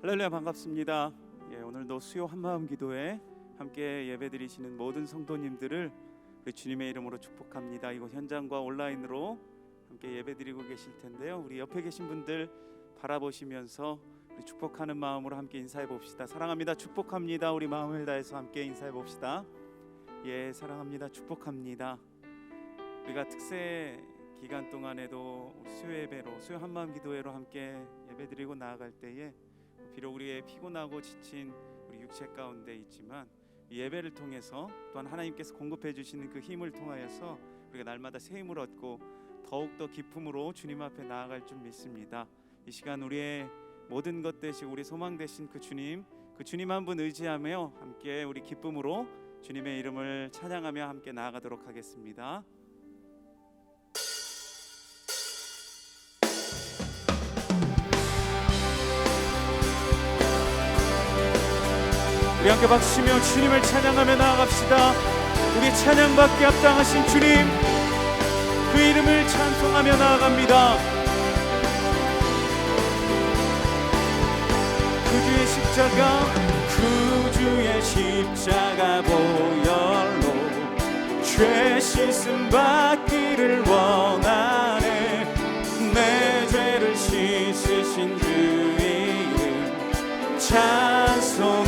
할렐루야, 반갑습니다. 오늘도 수요 한마음 기도회 함께 예배드리시는 모든 성도님들을 우리 주님의 이름으로 축복합니다. 이곳 현장과 온라인으로 함께 예배드리고 계실 텐데요, 우리 옆에 계신 분들 바라보시면서 우리 축복하는 마음으로 함께 인사해 봅시다. 사랑합니다, 축복합니다. 우리 마음을 다해서 함께 인사해 봅시다. 예, 사랑합니다, 축복합니다. 우리가 특세 기간 동안에도 수요 예배로, 수요 한마음 기도회로 함께 예배드리고 나아갈 때에 비록 우리의 피곤하고 지친 우리 육체 가운데 있지만 이 예배를 통해서 또한 하나님께서 공급해 주시는 그 힘을 통하여서 우리가 날마다 새 힘을 얻고 더욱더 기쁨으로 주님 앞에 나아갈 줄 믿습니다. 이 시간 우리의 모든 것 되시고 우리 소망 되신 그 주님 한 분 의지하며 함께 우리 기쁨으로 주님의 이름을 찬양하며 함께 나아가도록 하겠습니다. 우리 함께 박수치며 주님을 찬양하며 나아갑시다. 우리 찬양받기 합당하신 주님, 그 이름을 찬송하며 나아갑니다. 구주의 십자가 보혈로 죄 씻음 받기를 원하네. 내 죄를 씻으신 주 이름 찬송합시다.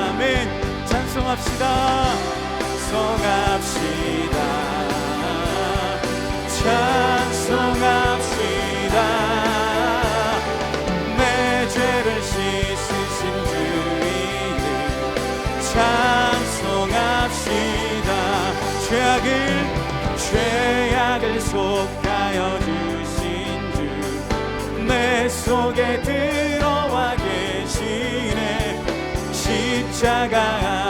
아멘. 찬송합시다. 찬송합시다. 내 죄를 씻으신 주 이름 찬송합시다. 죄악을 속하여 주신 주 내 속에 들어와 계시네. 십자가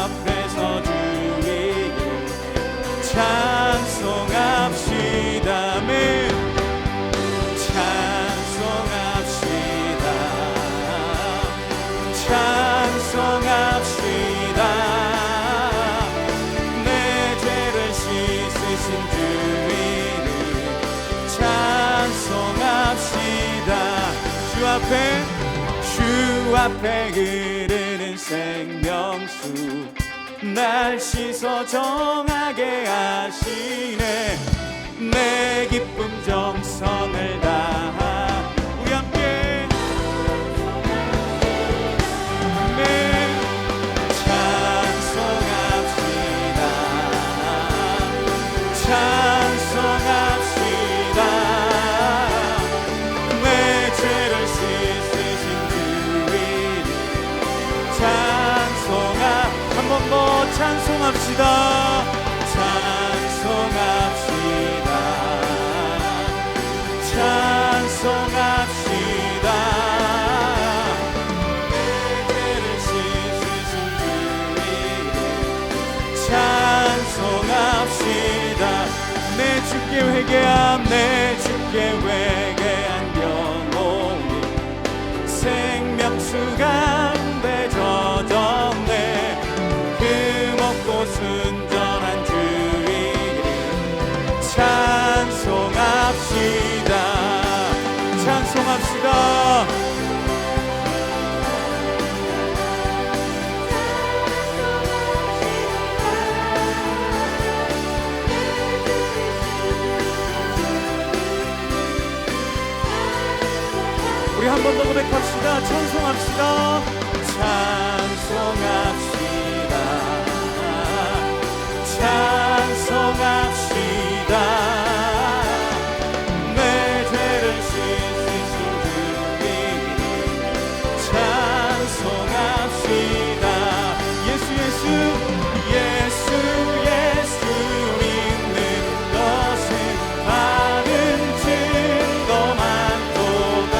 앞에서 주 이름 찬송합시다. 아멘. 찬송합시다. 내 죄를 씻으신 주 이름 찬송합시다. 주 앞에 흐르는 생명수 날 씻어 정하게 하시네. 내 기쁨 정성을 다하 우리 함께 찬송합시다. 내 죄를 씻으신 주 이름 한 번 더 찬송합시다. 찬송합시다. 내 죄를 씻으신 주 이름 찬송합시다. 내 주께 회개한 영혼이 생명수 가운데 젖었네. 그 먹고 순전한 주 이름 찬송합시다. 찬송합시다. 우리 한 번 더 고백합시다. 찬송합시다. 찬송합시다. 내 죄를 씻으신 주 이름 찬송합시다. 예수 믿는 것은 많은 증거 많도다.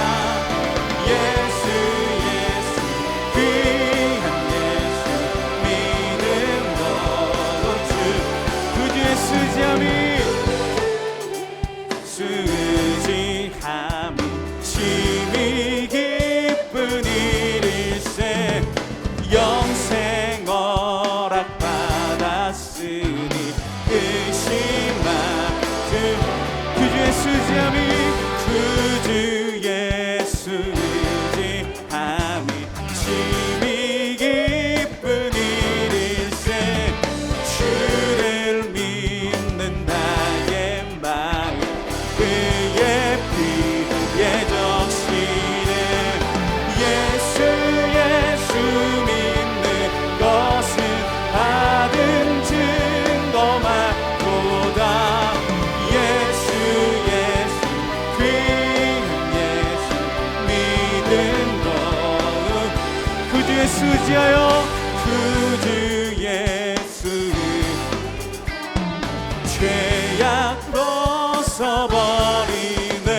예수 귀한 예수 믿는 거로 주 구주의 수지함이 심히 기쁜 일일세. 영생 허락받았으니 의심하 구주의 수지함이 예수 의지하여 그 주 예수의 죄악 벗어버리네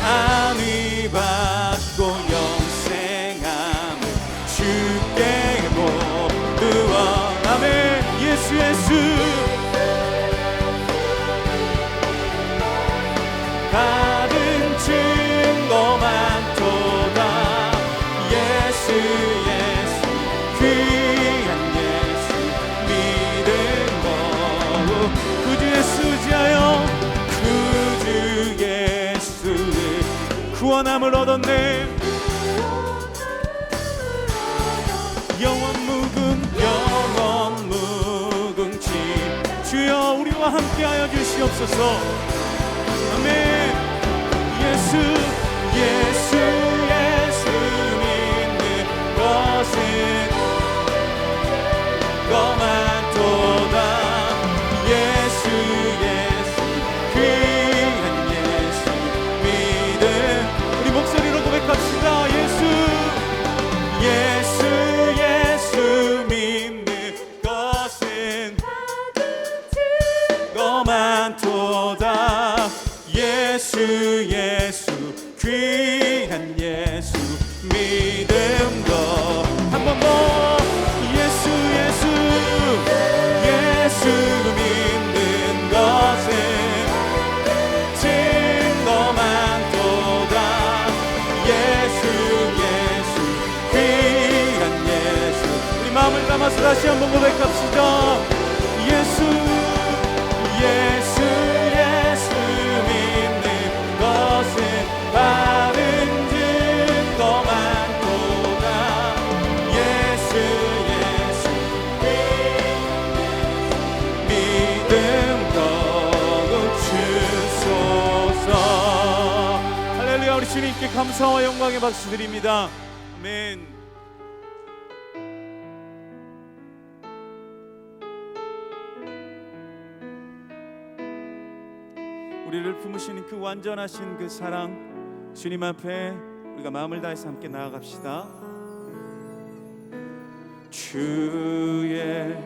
안위 받고 영생함을 주께 모두 원하네 예수 예수 받은 증거만 도다 예수 예수 귀한 예수 믿음 거룩 그 주 예수 의지하여 그 주 예수의 구원함을 얻었네 영원 무궁치 주여 우리와 함께하여 주시옵소서 아멘 예수 예수 예수 믿는 것은 거만 도다 예수 예수 귀한 예수 믿음 우리 목소리로 고백합시다 예수 예수 예수 믿는 것은 거만 도다 예수 예수 귀한 예수 믿음 거 한 번 더 예수 예수 예수 믿는 것은 증거만 도다 예수 예수 귀한 예수 우리 마음을 담아서 다시 한번 고백합시다 예수 예수 예수 믿는 것은 받은 증거만 도다 예수 예수 믿음 거룩 주소서 할렐루야 우리 주님께 감사와 영광의 박수 드립니다 아멘 우리를 품으시는 그 완전하신 그 사랑 주님 앞에 우리가 마음을 다해서 함께 나아갑시다 주의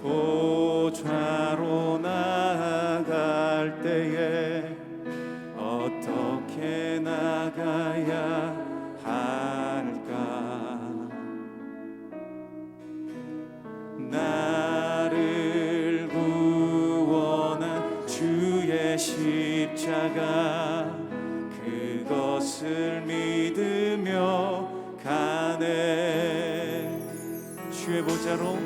보좌로 나아갈 때에 어떻게 나가야 할까 나를 구원한 주의 십자가 그것을 믿으며 가네 주의 보좌로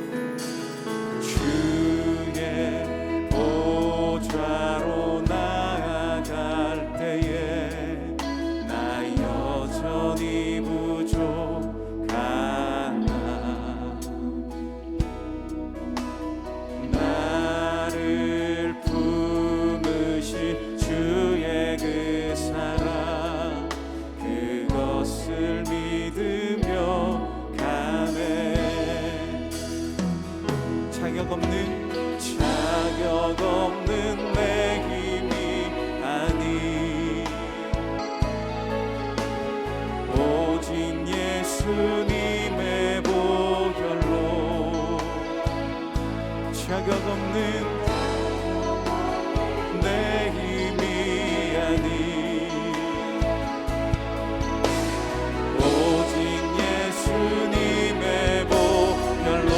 주의 보좌로 나아갈 때에 나 여전히 부족하나 나를 품으신 주의 그 사랑 그것을 믿으며 가네 자격 없는 내 힘이 아니 오직 예수님의 보혈로 자격 없는 내 힘이 아니 오직 예수님의 보혈로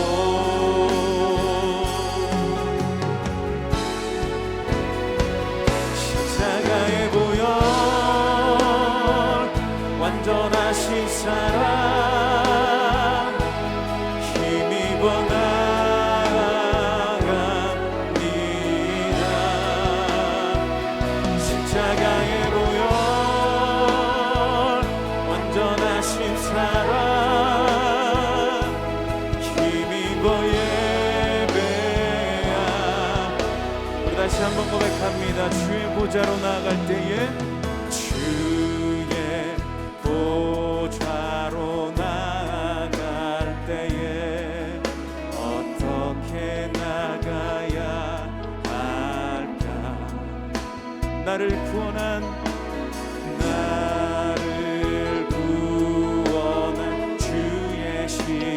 십자가의 보혈 완전하신 사랑 힘입어 나아갑니다 십자가의 보혈 완전하신 사랑 힘입어 예배야 우리 다시 한번 고백합니다 주의 보좌로 나아갈 때에 주의 보좌로 나아갈 때에 어떻게 나가야 할까 나를 구원한 주의 십자가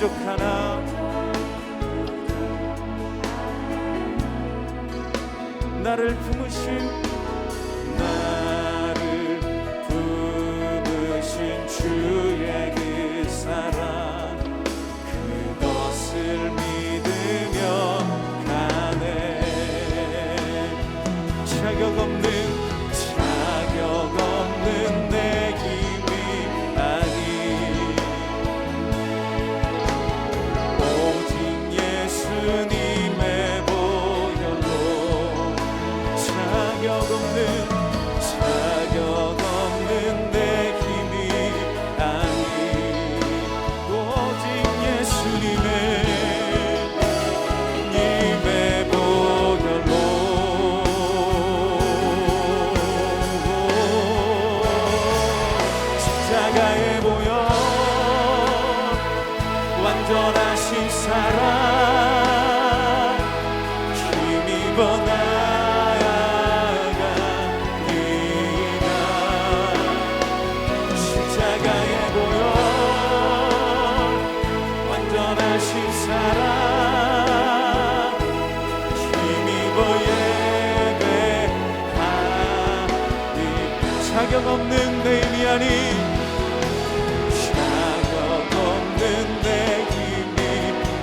부족하나 나를 품으신 주의 그 사랑 그것을 믿으며 가네. 자격 없는 내 힘이 아니 오직 예수님의 보혈로 자격 없는 내 힘이 아니 오직 예수님의 보혈로 십자가의 보혈 완전하신 사랑 힘입어 나아갑니다. 십자가의 보혈 완전하신 사랑 힘입어 예배하니 자격 없는 내 힘이 아닌 내 힘이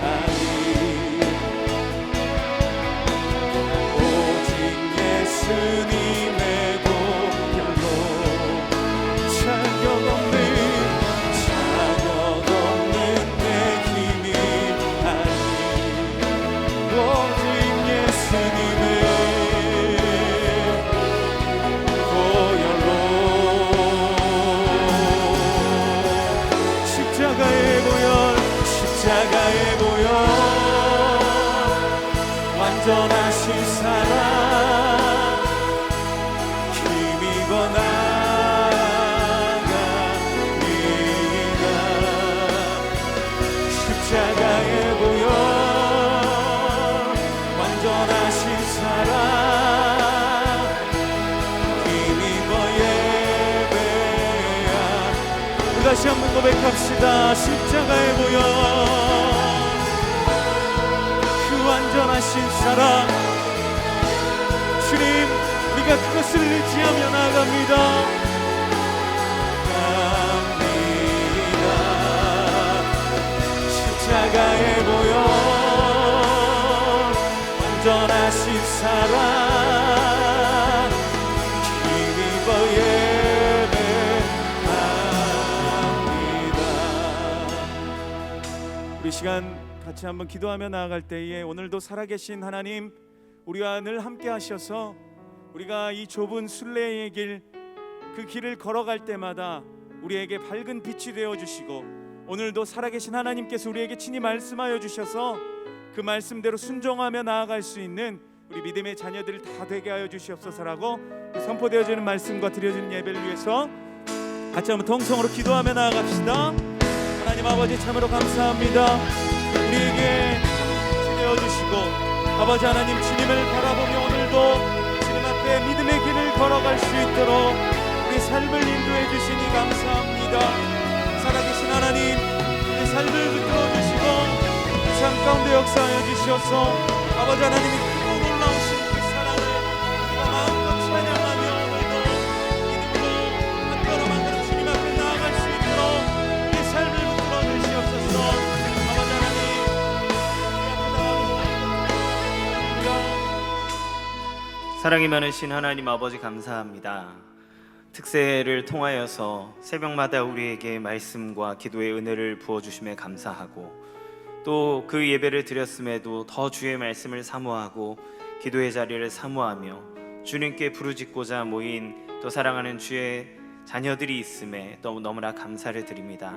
아니 오직 예수님의 보혈로 자격 없는 내 힘이 아니 오직 예수님의 보혈로 십자가의 보혈 완전하신 사랑 힘입어 나아갑니다. 십자가의 보혈 완전하신 사랑 힘입어 예배하. 다시 한번 고백합시다. 십자가의 보혈 완전하신 사랑 주님 우리가 그것을 의지하며 나아갑니다. 십자가의 보혈 완전하신 사랑 힘입어 예배합니다. 우리 시간 같이 한번 기도하며 나아갈 때에 오늘도 살아계신 하나님 우리와 늘 함께 하셔서 우리가 이 좁은 순례의 길 그 길을 걸어갈 때마다 우리에게 밝은 빛이 되어주시고 오늘도 살아계신 하나님께서 우리에게 친히 말씀하여 주셔서 그 말씀대로 순종하며 나아갈 수 있는 우리 믿음의 자녀들 다 되게 하여 주시옵소서라고 선포되어지는 말씀과 드려지는 예배를 위해서 같이 한번 통성으로 기도하며 나아갑시다. 하나님 아버지 참으로 감사합니다. 우리에게 지내어주시고 아버지 하나님 주님을 바라보며 오늘도 주님 앞에 믿음의 길을 걸어갈 수 있도록 우리 삶을 인도해 주시니 감사합니다. 살아계신 하나님 우리 삶을 붙들어주시고 삶 가운데 역사하여 주시옵소서. 아버지 하나님이 크고 놀라우신 그 사랑을 우리가 마음껏 찬양하며 오늘도 믿음으로 한 걸음 한 걸음 주님 앞에 나아갈 수 있도록 우리 삶을 붙들어 주시옵소서. 아버지 하나님 사랑이 많으신 하나님 아버지 감사합니다. 특세를 통하여서 새벽마다 우리에게 말씀과 기도의 은혜를 부어주심에 감사하고 또 그 예배를 드렸음에도 더 주의 말씀을 사모하고 기도의 자리를 사모하며 주님께 부르짖고자 모인 또 사랑하는 주의 자녀들이 있음에 너무나 감사를 드립니다.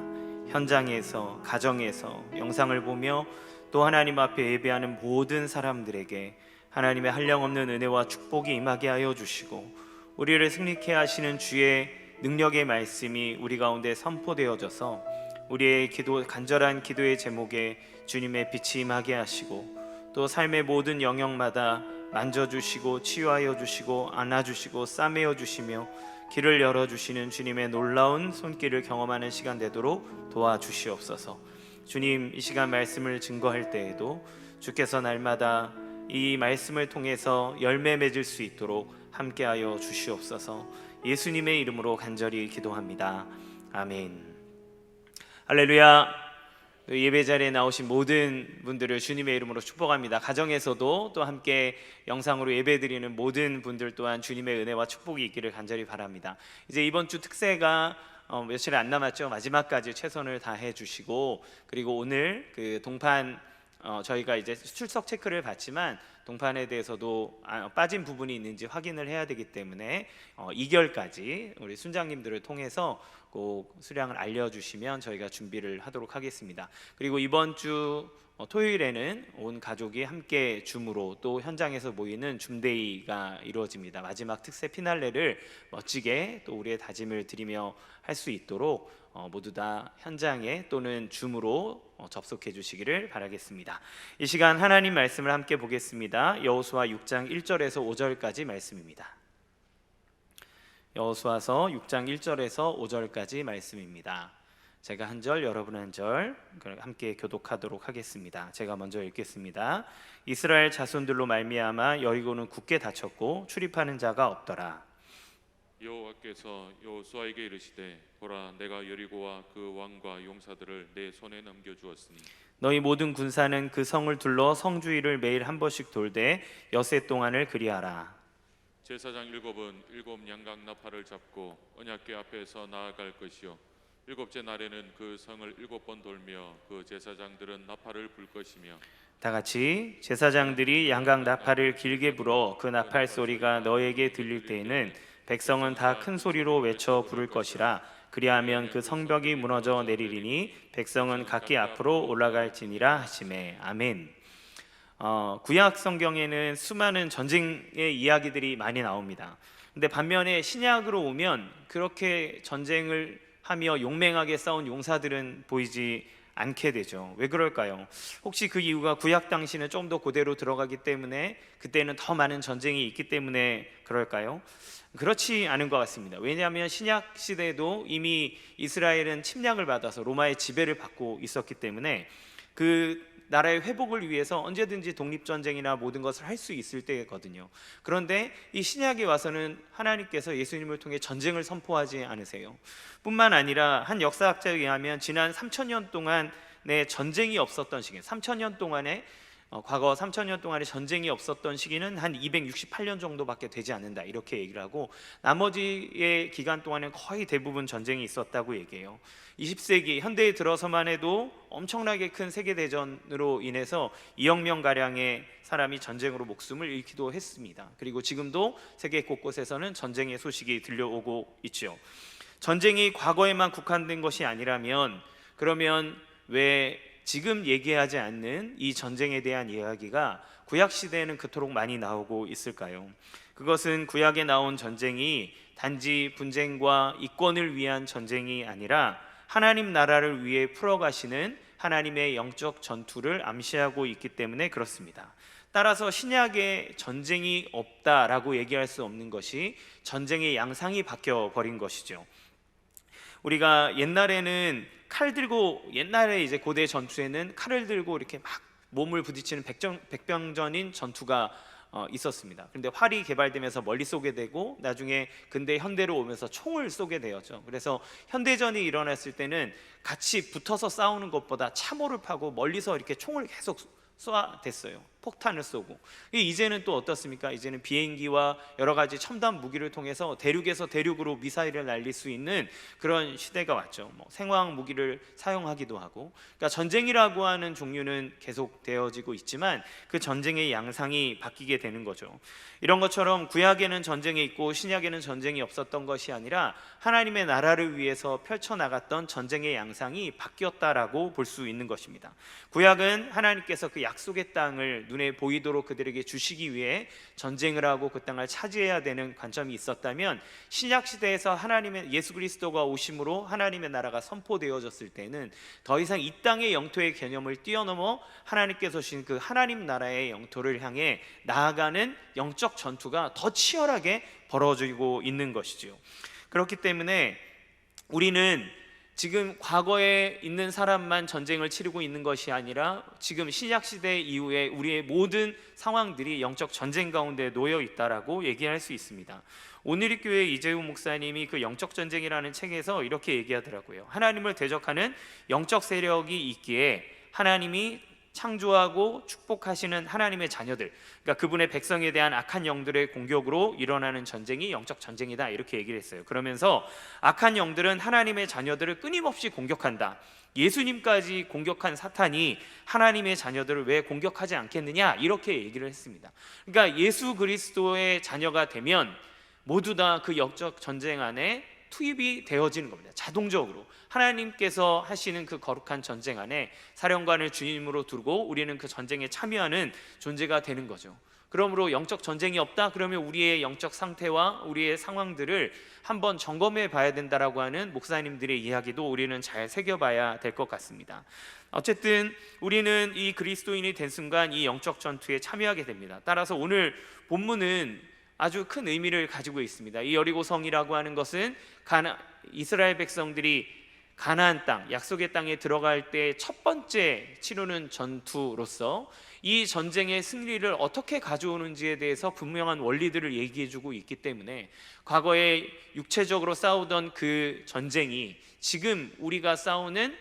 현장에서 가정에서 영상을 보며 또 하나님 앞에 예배하는 모든 사람들에게 하나님의 한량없는 은혜와 축복이 임하게 하여 주시고 우리를 승리케 하시는 주의 능력의 말씀이 우리 가운데 선포되어져서 우리의 간절한 기도의 제목에 주님의 빛이 임하게 하시고 또 삶의 모든 영역마다 만져주시고 치유하여 주시고 안아주시고 싸매어 주시며 길을 열어주시는 주님의 놀라운 손길을 경험하는 시간 되도록 도와주시옵소서. 주님, 이 시간 말씀을 증거할 때에도 주께서 날마다 이 말씀을 통해서 열매 맺을 수 있도록 함께하여 주시옵소서. 예수님의 이름으로 간절히 기도합니다. 아멘. 할렐루야. 예배 자리에 나오신 모든 분들을 주님의 이름으로 축복합니다. 가정에서도 또 함께 영상으로 예배드리는 모든 분들 또한 주님의 은혜와 축복이 있기를 간절히 바랍니다. 이제 이번 주 특세가 며칠 안 남았죠. 마지막까지 최선을 다해 주시고, 그리고 오늘 그 동판 저희가 이제 출석 체크를 받지만 동판에 대해서도 빠진 부분이 있는지 확인을 해야 되기 때문에 2결까지 우리 순장님들을 통해서 꼭 수량을 알려주시면 저희가 준비를 하도록 하겠습니다. 그리고 이번 주 토요일에는 온 가족이 함께 줌으로 또 현장에서 모이는 줌데이가 이루어집니다. 마지막 특세 피날레를 멋지게 또 우리의 다짐을 드리며 할 수 있도록 모두 다 현장에 또는 줌으로 접속해 주시기를 바라겠습니다. 이 시간 하나님 말씀을 함께 보겠습니다. 여호수아 6장 1절에서 5절까지 말씀입니다. 여호수아서 6장 1절에서 5절까지 말씀입니다. 제가 한 절, 여러분 한 절 함께 교독하도록 하겠습니다. 제가 먼저 읽겠습니다. 이스라엘 자손들로 말미암아 여리고는 굳게 닫혔고 출입하는 자가 없더라. 여호와께서 여호수아에게 이르시되 보라 내가 여리고와 그 왕과 용사들을 내 손에 넘겨 주었으니 너희 모든 군사는 그 성을 둘러 성주위를 매일 한 번씩 돌되 엿새 동안을 그리하라. 제사장 일곱은 일곱 양각 나팔을 잡고 언약궤 앞에서 나아갈 것이요 일곱째 날에는 그 성을 7번 돌며 그 제사장들은 나팔을 불 것이며 다 같이 제사장들이 양각 나팔을 길게 불어 그 나팔 소리가 너에게 들릴 때에는 백성은 다 큰 소리로 외쳐 부를 것이라. 그리하면 그 성벽이 무너져 내리리니 백성은 각기 앞으로 올라갈지니라 하시매. 아멘. 구약 성경에는 수많은 전쟁의 이야기들이 많이 나옵니다. 근데 반면에 신약으로 오면 그렇게 전쟁을 하며 용맹하게 싸운 용사들은 보이지 않게 되죠. 왜 그럴까요? 혹시 그 이유가 구약 당시는 좀 더 고대로 들어가기 때문에 그때는 더 많은 전쟁이 있기 때문에 그럴까요? 그렇지 않은 것 같습니다. 왜냐하면 신약 시대에도 이미 이스라엘은 침략을 받아서 로마의 지배를 받고 있었기 때문에 그 나라의 회복을 위해서 언제든지 독립전쟁이나 모든 것을 할 수 있을 때거든요. 그런데 이 신약에 와서는 하나님께서 예수님을 통해 전쟁을 선포하지 않으세요. 뿐만 아니라 한 역사학자에 의하면 지난 3,000년 동안의 전쟁이 없었던 시기, 3,000년 동안에 과거 3,000년 동안에 전쟁이 없었던 시기는 한 268년 정도밖에 되지 않는다, 이렇게 얘기를 하고 나머지의 기간 동안은 거의 대부분 전쟁이 있었다고 얘기해요. 20세기 현대에 들어서만 해도 엄청나게 큰 세계대전으로 인해서 2억 명가량의 사람이 전쟁으로 목숨을 잃기도 했습니다. 그리고 지금도 세계 곳곳에서는 전쟁의 소식이 들려오고 있죠. 전쟁이 과거에만 국한된 것이 아니라면 그러면 왜 지금 얘기하지 않는 이 전쟁에 대한 이야기가 구약 시대에는 그토록 많이 나오고 있을까요? 그것은 구약에 나온 전쟁이 단지 분쟁과 이권을 위한 전쟁이 아니라 하나님 나라를 위해 풀어가시는 하나님의 영적 전투를 암시하고 있기 때문에 그렇습니다. 따라서 신약에 전쟁이 없다라고 얘기할 수 없는 것이 전쟁의 양상이 바뀌어 버린 것이죠. 우리가 옛날에는 칼 들고, 옛날에 이제 고대 전투에는 칼을 들고 이렇게 막 몸을 부딪히는 백병전인 전투가 있었습니다. 그런데 활이 개발되면서 멀리 쏘게 되고 나중에 근대 현대로 오면서 총을 쏘게 되었죠. 그래서 현대전이 일어났을 때는 같이 붙어서 싸우는 것보다 참호를 파고 멀리서 이렇게 총을 계속 쏘아댔어요. 폭탄을 쏘고. 이제는 또 어떻습니까? 이제는 비행기와 여러 가지 첨단 무기를 통해서 대륙에서 대륙으로 미사일을 날릴 수 있는 그런 시대가 왔죠. 생화학 무기를 사용하기도 하고. 그러니까 전쟁이라고 하는 종류는 계속 되어지고 있지만 그 전쟁의 양상이 바뀌게 되는 거죠. 이런 것처럼 구약에는 전쟁이 있고 신약에는 전쟁이 없었던 것이 아니라 하나님의 나라를 위해서 펼쳐나갔던 전쟁의 양상이 바뀌었다라고 볼 수 있는 것입니다. 구약은 하나님께서 그 약속의 땅을 눈에 보이도록 그들에게 주시기 위해 전쟁을 하고 그 땅을 차지해야 되는 관점이 있었다면, 신약 시대에서 하나님의 예수 그리스도가 오심으로 하나님의 나라가 선포되어졌을 때는 더 이상 이 땅의 영토의 개념을 뛰어넘어 하나님께서 주신 그 하나님 나라의 영토를 향해 나아가는 영적 전투가 더 치열하게 벌어지고 있는 것이지요. 그렇기 때문에 우리는 지금 과거에 있는 사람만 전쟁을 치르고 있는 것이 아니라 지금 신약 시대 이후에 우리의 모든 상황들이 영적 전쟁 가운데 놓여 있다라고 얘기할 수 있습니다. 오늘의 교회 이재우 목사님이 그 영적 전쟁이라는 책에서 이렇게 얘기하더라고요. 하나님을 대적하는 영적 세력이 있기에 하나님이 창조하고 축복하시는 하나님의 자녀들, 그러니까 그분의 백성에 대한 악한 영들의 공격으로 일어나는 전쟁이 영적 전쟁이다, 이렇게 얘기를 했어요. 그러면서 악한 영들은 하나님의 자녀들을 끊임없이 공격한다. 예수님까지 공격한 사탄이 하나님의 자녀들을 왜 공격하지 않겠느냐, 이렇게 얘기를 했습니다. 그러니까 예수 그리스도의 자녀가 되면 모두 다 그 영적 전쟁 안에 투입이 되어지는 겁니다. 자동적으로 하나님께서 하시는 그 거룩한 전쟁 안에 사령관을 주님으로 두고 우리는 그 전쟁에 참여하는 존재가 되는 거죠. 그러므로 영적 전쟁이 없다 그러면 우리의 영적 상태와 우리의 상황들을 한번 점검해 봐야 된다라고 하는 목사님들의 이야기도 우리는 잘 새겨봐야 될 것 같습니다. 어쨌든 우리는 이 그리스도인이 된 순간 이 영적 전투에 참여하게 됩니다. 따라서 오늘 본문은 아주 큰 의미를 가지고 있습니다. 이 여리고성이라고 하는 것은 이스라엘 백성들이 가나안 땅, 약속의 땅에 들어갈 때 첫 번째 치르는 전투로서 이 전쟁의 승리를 어떻게 가져오는지에 대해서 분명한 원리들을 얘기해주고 있기 때문에 과거에 육체적으로 싸우던 그 전쟁이 지금 우리가 싸우는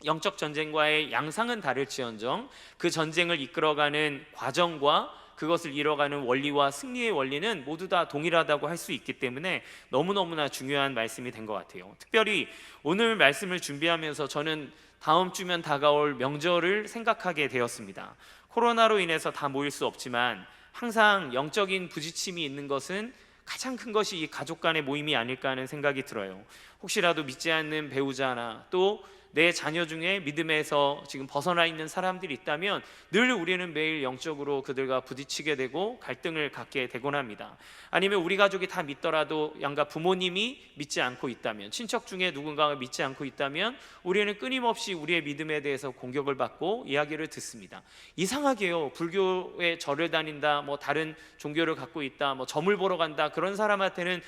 영적 전쟁과의 양상은 다를지언정 그 전쟁을 이끌어가는 과정과 그것을 이뤄가는 원리와 승리의 원리는 모두 다 동일하다고 할 수 있기 때문에 너무너무나 중요한 말씀이 된 것 같아요. 특별히 오늘 말씀을 준비하면서 저는 다음 주면 다가올 명절을 생각하게 되었습니다. 코로나로 인해서 다 모일 수 없지만 항상 영적인 부딪힘이 있는 것은 가장 큰 것이 이 가족 간의 모임이 아닐까 하는 생각이 들어요. 혹시라도 믿지 않는 배우자나 또 내 자녀 중에 믿음에서 지금 벗어나 있는 사람들이 있다면 늘 우리는 매일 영적으로 그들과 부딪히게 되고 갈등을 갖게 되곤 합니다. 아니면 우리 가족이 다 믿더라도 양가 부모님이 믿지 않고 있다면, 친척 중에 누군가가 믿지 않고 있다면 우리는 끊임없이 우리의 믿음에 대해서 공격을 받고 이야기를 듣습니다. 이상하게요, 불교에 절을 다닌다, 뭐 다른 종교를 갖고 있다, 뭐 점을 보러 간다, 그런 사람한테는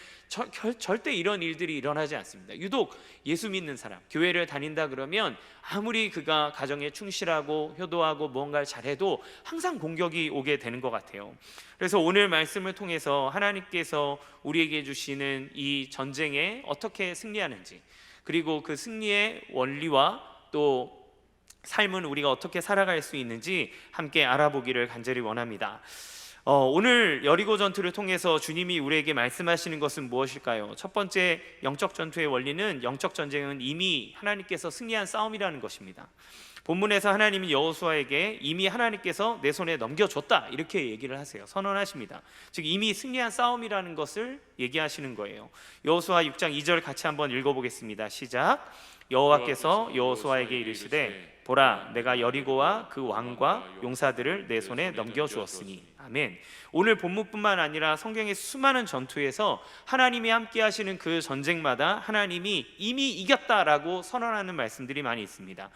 절대 이런 일들이 일어나지 않습니다. 유독 예수 믿는 사람, 교회를 다닌다 그러면 아무리 그가 가정에 충실하고 효도하고 무언가를 잘해도 항상 공격이 오게 되는 것 같아요. 그래서 오늘 말씀을 통해서 하나님께서 우리에게 주시는 이 전쟁에 어떻게 승리하는지, 그리고 그 승리의 원리와 또 삶은 우리가 어떻게 살아갈 수 있는지 함께 알아보기를 간절히 원합니다. 오늘 여리고 전투를 통해서 주님이 우리에게 말씀하시는 것은 무엇일까요? 첫 번째 영적 전투의 원리는, 영적 전쟁은 이미 하나님께서 승리한 싸움이라는 것입니다. 본문에서 하나님이 여호수아에게 이미 하나님께서 내 손에 넘겨줬다, 이렇게 얘기를 하세요. 선언하십니다. 즉 이미 승리한 싸움이라는 것을 얘기하시는 거예요. 여호수아 6장 2절 같이 한번 읽어보겠습니다. 시작. 여호와께서 여호수아에게 이르시되 보라, 내가 여리고와 그 왕과 용사들을 내 손에 넘겨주었으니. 아멘. 오늘 본문뿐만 아니라 성경의 수많은 전투에서 하나님이 함께 하시는 그 전쟁마다 하나님이 이미 이겼다라고 선언하는 말씀들이 많이 있습니다.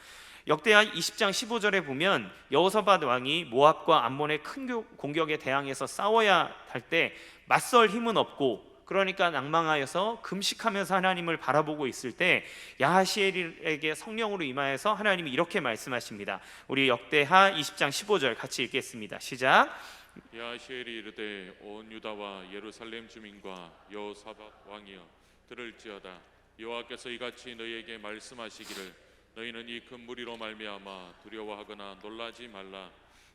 역대하 20장 15절에 보면 여호사밧 왕이 모압과 암몬의 큰 공격에 대항해서 싸워야 할 때 맞설 힘은 없고, 그러니까 낭망하여서 금식하면서 하나님을 바라보고 있을 때 야하시엘에게 성령으로 임하여서 하나님이 이렇게 말씀하십니다. 우리 역대하 20장 15절 같이 읽겠습니다. 시작. 야하시엘이 이르되 온 유다와 예루살렘 주민과 여호사밧 왕이여 들을지어다. 여호와께서 이같이 너희에게 말씀하시기를 너희는 이 큰 무리로 말미암아 두려워하거나 놀라지 말라.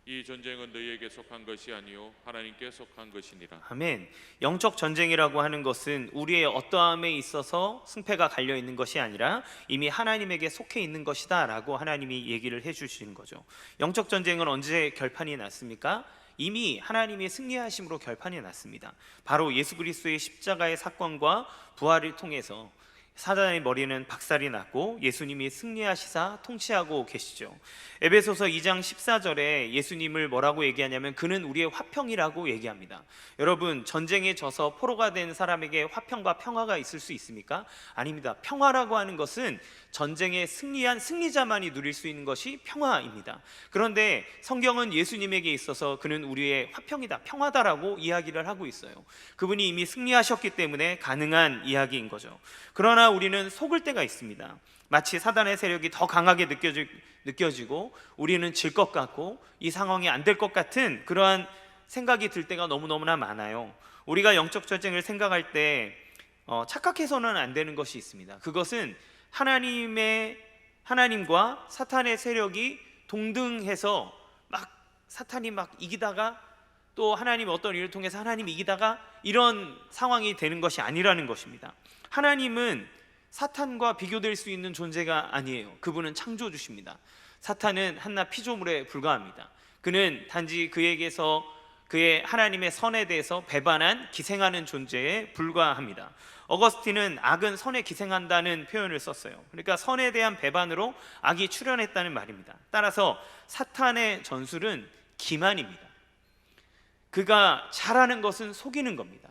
이 전쟁은 너희에게 속한 것이 아니요 하나님께 속한 것이니라. 아멘. 영적 전쟁이라고 하는 것은 우리의 어떠함에 있어서 승패가 갈려 있는 것이 아니라 이미 하나님에게 속해 있는 것이다 라고 하나님이 얘기를 해주시는 거죠. 영적 전쟁은 언제 결판이 났습니까? 이미 하나님의 승리하심으로 결판이 났습니다. 바로 예수 그리스도의 십자가의 사건과 부활을 통해서 사단의 머리는 박살이 났고 예수님이 승리하시사 통치하고 계시죠. 에베소서 2장 14절에 예수님을 뭐라고 얘기하냐면 그는 우리의 화평이라고 얘기합니다. 여러분, 전쟁에 져서 포로가 된 사람에게 화평과 평화가 있을 수 있습니까? 아닙니다. 평화라고 하는 것은 전쟁에 승리한 승리자만이 누릴 수 있는 것이 평화입니다. 그런데 성경은 예수님에게 있어서 그는 우리의 화평이다, 평화다라고 이야기를 하고 있어요. 그분이 이미 승리하셨기 때문에 가능한 이야기인 거죠. 그러나 그러나 우리는 속을 때가 있습니다. 마치 사단의 세력이 더 강하게 느껴지고 우리는 질 것 같고 이 상황이 안 될 것 같은 그러한 생각이 들 때가 너무너무나 많아요. 우리가 영적 전쟁을 생각할 때 착각해서는 안 되는 것이 있습니다. 그것은 하나님과 사탄의 세력이 동등해서 막 사탄이 막 이기다가 또 하나님 어떤 일을 통해서 하나님이 이기다가 이런 상황이 되는 것이 아니라는 것입니다. 하나님은 사탄과 비교될 수 있는 존재가 아니에요. 그분은 창조주십니다. 사탄은 한낱 피조물에 불과합니다. 그는 단지 그에게서 그의 하나님의 선에 대해서 배반한 기생하는 존재에 불과합니다. 어거스틴은 악은 선에 기생한다는 표현을 썼어요. 그러니까 선에 대한 배반으로 악이 출현했다는 말입니다. 따라서 사탄의 전술은 기만입니다. 그가 잘하는 것은 속이는 겁니다.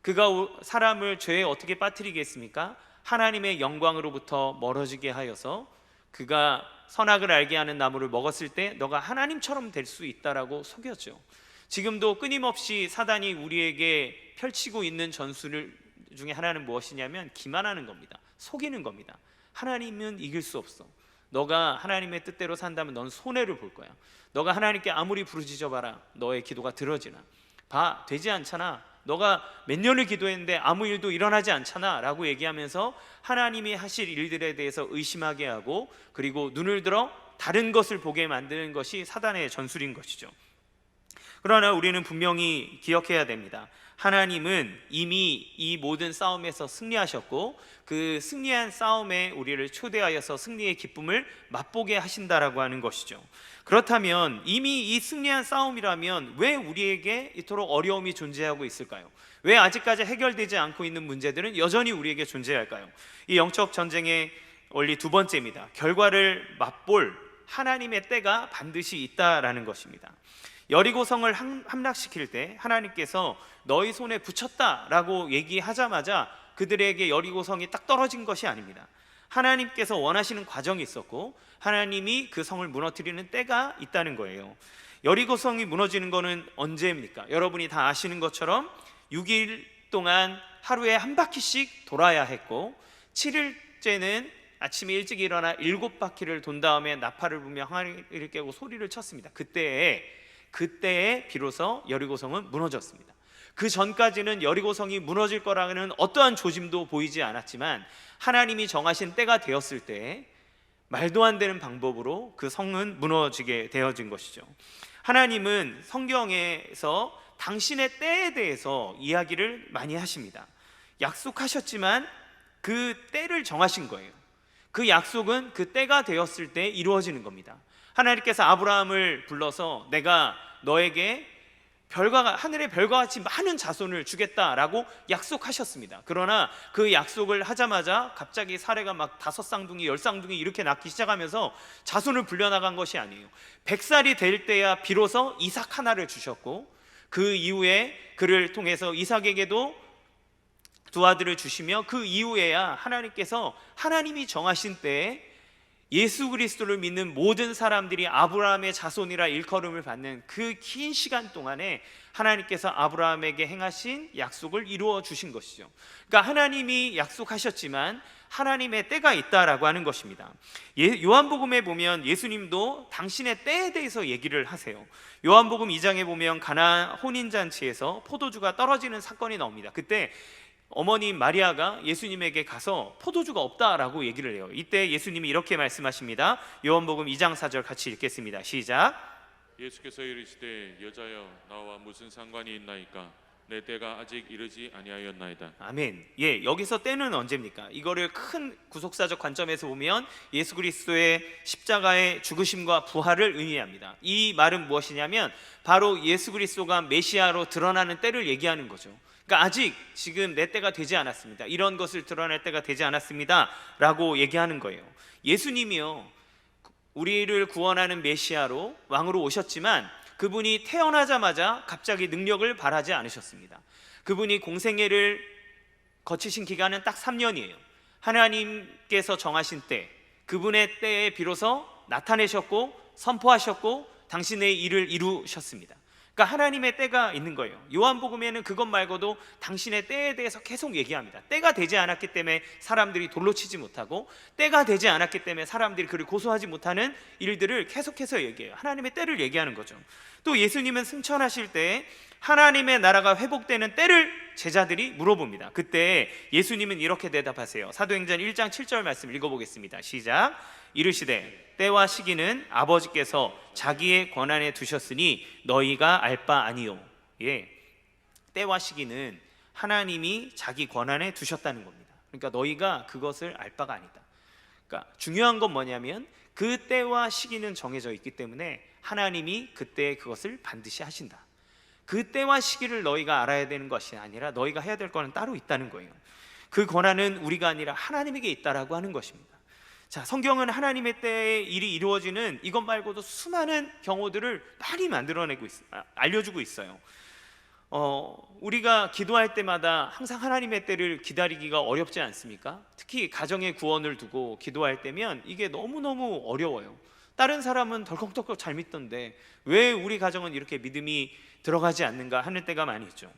그가 사람을 죄에 어떻게 빠뜨리겠습니까? 하나님의 영광으로부터 멀어지게 하여서 그가 선악을 알게 하는 나무를 먹었을 때 너가 하나님처럼 될 수 있다라고 속였죠. 지금도 끊임없이 사단이 우리에게 펼치고 있는 전술 중에 하나는 무엇이냐면 기만하는 겁니다. 속이는 겁니다. 하나님은 이길 수 없어. 너가 하나님의 뜻대로 산다면 넌 손해를 볼 거야. 너가 하나님께 아무리 부르짖어 봐라. 너의 기도가 들어지나? 봐, 되지 않잖아. 너가 몇 년을 기도했는데 아무 일도 일어나지 않잖아 라고 얘기하면서 하나님이 하실 일들에 대해서 의심하게 하고 그리고 눈을 들어 다른 것을 보게 만드는 것이 사단의 전술인 것이죠. 그러나 우리는 분명히 기억해야 됩니다. 하나님은 이미 이 모든 싸움에서 승리하셨고 그 승리한 싸움에 우리를 초대하여서 승리의 기쁨을 맛보게 하신다라고 하는 것이죠. 그렇다면 이미 이 승리한 싸움이라면 왜 우리에게 이토록 어려움이 존재하고 있을까요? 왜 아직까지 해결되지 않고 있는 문제들은 여전히 우리에게 존재할까요? 이 영적 전쟁의 원리 두 번째입니다. 결과를 맛볼 하나님의 때가 반드시 있다라는 것입니다. 여리고성을 함락시킬 때 하나님께서 너희 손에 붙였다라고 얘기하자마자 그들에게 여리고성이 딱 떨어진 것이 아닙니다. 하나님께서 원하시는 과정이 있었고 하나님이 그 성을 무너뜨리는 때가 있다는 거예요. 여리고성이 무너지는 것은 언제입니까? 여러분이 다 아시는 것처럼 6일 동안 하루에 한 바퀴씩 돌아야 했고 7일째는 아침에 일찍 일어나 7바퀴를 돈 다음에 나팔을 불며 항아리를 깨고 소리를 쳤습니다. 그때에 비로소 여리고성은 무너졌습니다. 그 전까지는 여리고성이 무너질 거라는 어떠한 조짐도 보이지 않았지만 하나님이 정하신 때가 되었을 때 말도 안 되는 방법으로 그 성은 무너지게 되어진 것이죠. 하나님은 성경에서 당신의 때에 대해서 이야기를 많이 하십니다. 약속하셨지만 그 때를 정하신 거예요. 그 약속은 그 때가 되었을 때 이루어지는 겁니다. 하나님께서 아브라함을 불러서 내가 너에게 하늘의 별과 같이 많은 자손을 주겠다라고 약속하셨습니다. 그러나 그 약속을 하자마자 갑자기 사례가 막 5쌍둥이 10쌍둥이 이렇게 낳기 시작하면서 자손을 불려나간 것이 아니에요. 100살이 될 때야 비로소 이삭 하나를 주셨고 그 이후에 그를 통해서 이삭에게도 두 아들을 주시며 그 이후에야 하나님께서 하나님이 정하신 때에 예수 그리스도를 믿는 모든 사람들이 아브라함의 자손이라 일컬음을 받는 그 긴 시간 동안에 하나님께서 아브라함에게 행하신 약속을 이루어 주신 것이죠. 그러니까 하나님이 약속하셨지만 하나님의 때가 있다라고 하는 것입니다. 요한복음에 보면 예수님도 당신의 때에 대해서 얘기를 하세요. 요한복음 2장에 보면 가나 혼인잔치에서 포도주가 떨어지는 사건이 나옵니다. 그때 어머니 마리아가 예수님에게 가서 포도주가 없다라고 얘기를 해요. 이때 예수님이 이렇게 말씀하십니다. 요한복음 2장 4절 같이 읽겠습니다. 시작. 예수께서 이르시되 여자여 나와 무슨 상관이 있나이까 내 때가 아직 이르지 아니하였나이다. 아멘. 예, 여기서 때는 언제입니까? 이거를 큰 구속사적 관점에서 보면 예수 그리스도의 십자가의 죽으심과 부활을 의미합니다. 이 말은 무엇이냐면 바로 예수 그리스도가 메시아로 드러나는 때를 얘기하는 거죠. 그러니까 아직 지금 내 때가 되지 않았습니다. 이런 것을 드러낼 때가 되지 않았습니다 라고 얘기하는 거예요. 예수님이요 우리를 구원하는 메시아로 왕으로 오셨지만 그분이 태어나자마자 갑자기 능력을 발하지 않으셨습니다. 그분이 공생애를 거치신 기간은 딱 3년이에요. 하나님께서 정하신 때 그분의 때에 비로소 나타내셨고 선포하셨고 당신의 일을 이루셨습니다. 그러니까 하나님의 때가 있는 거예요. 요한복음에는 그것 말고도 당신의 때에 대해서 계속 얘기합니다. 때가 되지 않았기 때문에 사람들이 돌로 치지 못하고, 때가 되지 않았기 때문에 사람들이 그를 고소하지 못하는 일들을 계속해서 얘기해요. 하나님의 때를 얘기하는 거죠. 또 예수님은 승천하실 때 하나님의 나라가 회복되는 때를 제자들이 물어봅니다. 그때 예수님은 이렇게 대답하세요. 사도행전 1장 7절 말씀 읽어보겠습니다. 시작. 이르시되 때와 시기는 아버지께서 자기의 권한에 두셨으니 너희가 알 바 아니요. 예, 때와 시기는 하나님이 자기 권한에 두셨다는 겁니다. 그러니까 너희가 그것을 알 바가 아니다. 그러니까 중요한 건 뭐냐면 그 때와 시기는 정해져 있기 때문에 하나님이 그때 그것을 반드시 하신다. 그 때와 시기를 너희가 알아야 되는 것이 아니라 너희가 해야 될 거는 따로 있다는 거예요. 그 권한은 우리가 아니라 하나님에게 있다라고 하는 것입니다. 자, 성경은 하나님의 때에 일이 이루어지는 이것 말고도 수많은 경우들을 많이 알려주고 있어요. 우리가 기도할 때마다 항상 하나님의 때를 기다리기가 어렵지 않습니까? 특히 가정의 구원을 두고 기도할 때면 이게 너무너무 어려워요. 다른 사람은 덜컥덜컥 잘 믿던데 왜 우리 가정은 이렇게 믿음이 들어가지 않는가 하는 때가 많이 있죠.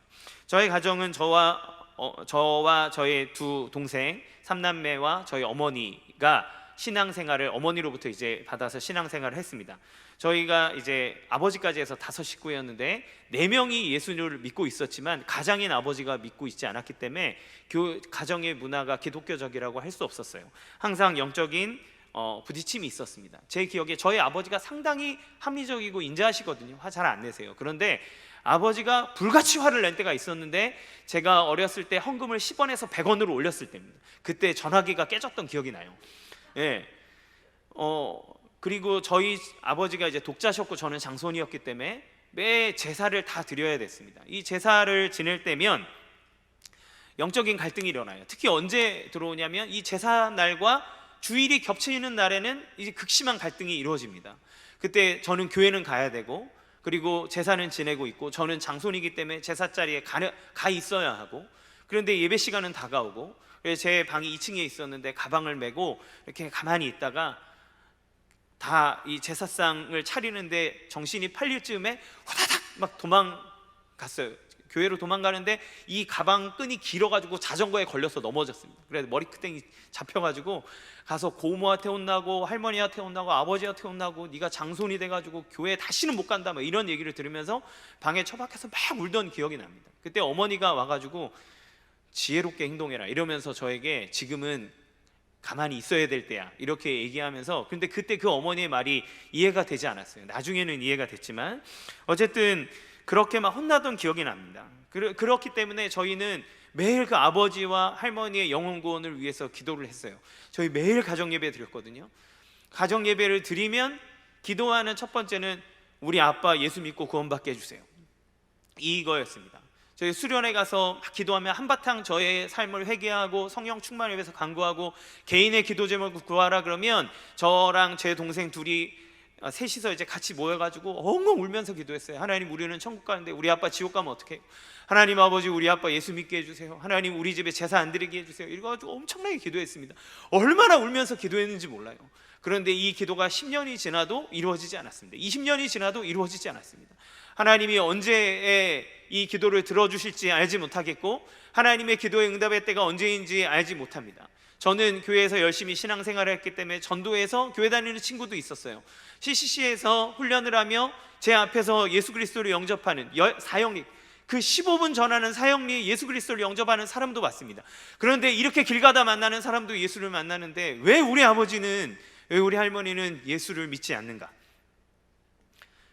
저희 가정은 저와 저의 두 동생, 삼남매와 저희 어머니가 신앙생활을 어머니로부터 이제 받아서 신앙생활을 했습니다. 저희가 이제 아버지까지 해서 5식구였는데 4명이 예수님을 믿고 있었지만 가장인 아버지가 믿고 있지 않았기 때문에 가정의 문화가 기독교적이라고 할 수 없었어요. 항상 영적인 부딪힘이 있었습니다. 제 기억에 저희 아버지가 상당히 합리적이고 인자하시거든요. 화 잘 안 내세요. 그런데 아버지가 불같이 화를 낸 때가 있었는데 제가 어렸을 때 헌금을 10원에서 100원으로 올렸을 때입니다. 그때 전화기가 깨졌던 기억이 나요. 예. 그리고 저희 아버지가 이제 독자셨고 저는 장손이었기 때문에 매 제사를 다 드려야 됐습니다. 이 제사를 지낼 때면 영적인 갈등이 일어나요. 특히 언제 들어오냐면 이 제사 날과 주일이 겹치는 날에는 이제 극심한 갈등이 이루어집니다. 그때 저는 교회는 가야 되고, 그리고 제사는 지내고 있고, 저는 장손이기 때문에 제사 자리에 가 있어야 하고, 그런데 예배 시간은 다가오고, 그래서 제 방이 2층에 있었는데 가방을 메고 이렇게 가만히 있다가 다 이 제사상을 차리는데 정신이 팔릴 즈음에 후다닥 막 도망갔어요. 교회로 도망가는데 이 가방 끈이 길어가지고 자전거에 걸려서 넘어졌습니다. 그래서 머리끄댕이 잡혀가지고 가서 고모한테 혼나고 할머니한테 혼나고 아버지한테 혼나고 네가 장손이 돼가지고 교회에 다시는 못 간다 뭐 이런 얘기를 들으면서 방에 처박혀서 막 울던 기억이 납니다. 그때 어머니가 와가지고 지혜롭게 행동해라 이러면서 저에게 지금은 가만히 있어야 될 때야 이렇게 얘기하면서, 근데 그때 그 어머니의 말이 이해가 되지 않았어요. 나중에는 이해가 됐지만 어쨌든 그렇게 막 혼나던 기억이 납니다. 그렇기 때문에 저희는 매일 그 아버지와 할머니의 영혼 구원을 위해서 기도를 했어요. 저희 매일 가정 예배 드렸거든요. 가정 예배를 드리면 기도하는 첫 번째는 우리 아빠 예수 믿고 구원받게 해주세요, 이거였습니다. 저희 수련회 가서 막 기도하면 한바탕 저의 삶을 회개하고 성령 충만을 위해서 간구하고 개인의 기도 제목을 구하라 그러면 저랑 제 동생 둘이 셋이서 이제 같이 모여가지고 엉엉 울면서 기도했어요. 하나님, 우리는 천국 가는데 우리 아빠 지옥 가면 어떡해요? 하나님 아버지, 우리 아빠 예수 믿게 해주세요. 하나님, 우리 집에 제사 안 드리게 해주세요. 이래가지고 엄청나게 기도했습니다. 얼마나 울면서 기도했는지 몰라요. 그런데 이 기도가 10년이 지나도 이루어지지 않았습니다. 20년이 지나도 이루어지지 않았습니다. 하나님이 언제 이 기도를 들어주실지 알지 못하겠고 하나님의 기도의 응답의 때가 언제인지 알지 못합니다. 저는 교회에서 열심히 신앙생활을 했기 때문에 전도에서 교회 다니는 친구도 있었어요. CCC에서 훈련을 하며 제 앞에서 예수 그리스도를 영접하는 사형리, 그 15분 전하는 사형리 예수 그리스도를 영접하는 사람도 봤습니다. 그런데 이렇게 길 가다 만나는 사람도 예수를 만나는데 왜 우리 아버지는, 왜 우리 할머니는 예수를 믿지 않는가?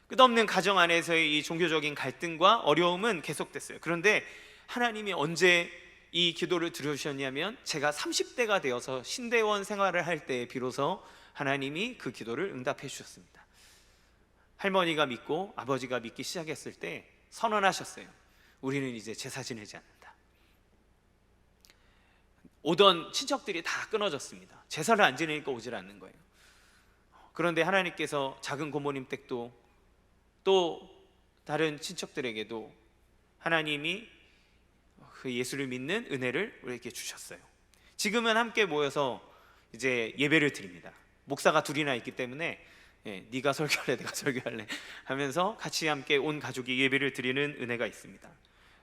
끝없는 가정 안에서의 이 종교적인 갈등과 어려움은 계속됐어요. 그런데 하나님이 언제 이 기도를 들으셨냐면 제가 30대가 되어서 신대원 생활을 할 때 비로소 하나님이 그 기도를 응답해 주셨습니다. 할머니가 믿고 아버지가 믿기 시작했을 때 선언하셨어요. 우리는 이제 제사 지내지 않는다. 오던 친척들이 다 끊어졌습니다. 제사를 안 지내니까 오질 않는 거예요. 그런데 하나님께서 작은 고모님 댁도 또 다른 친척들에게도 하나님이 그 예수를 믿는 은혜를 우리에게 주셨어요. 지금은 함께 모여서 이제 예배를 드립니다. 목사가 둘이나 있기 때문에 네가 설교할래 내가 설교할래 하면서 같이 함께 온 가족이 예배를 드리는 은혜가 있습니다.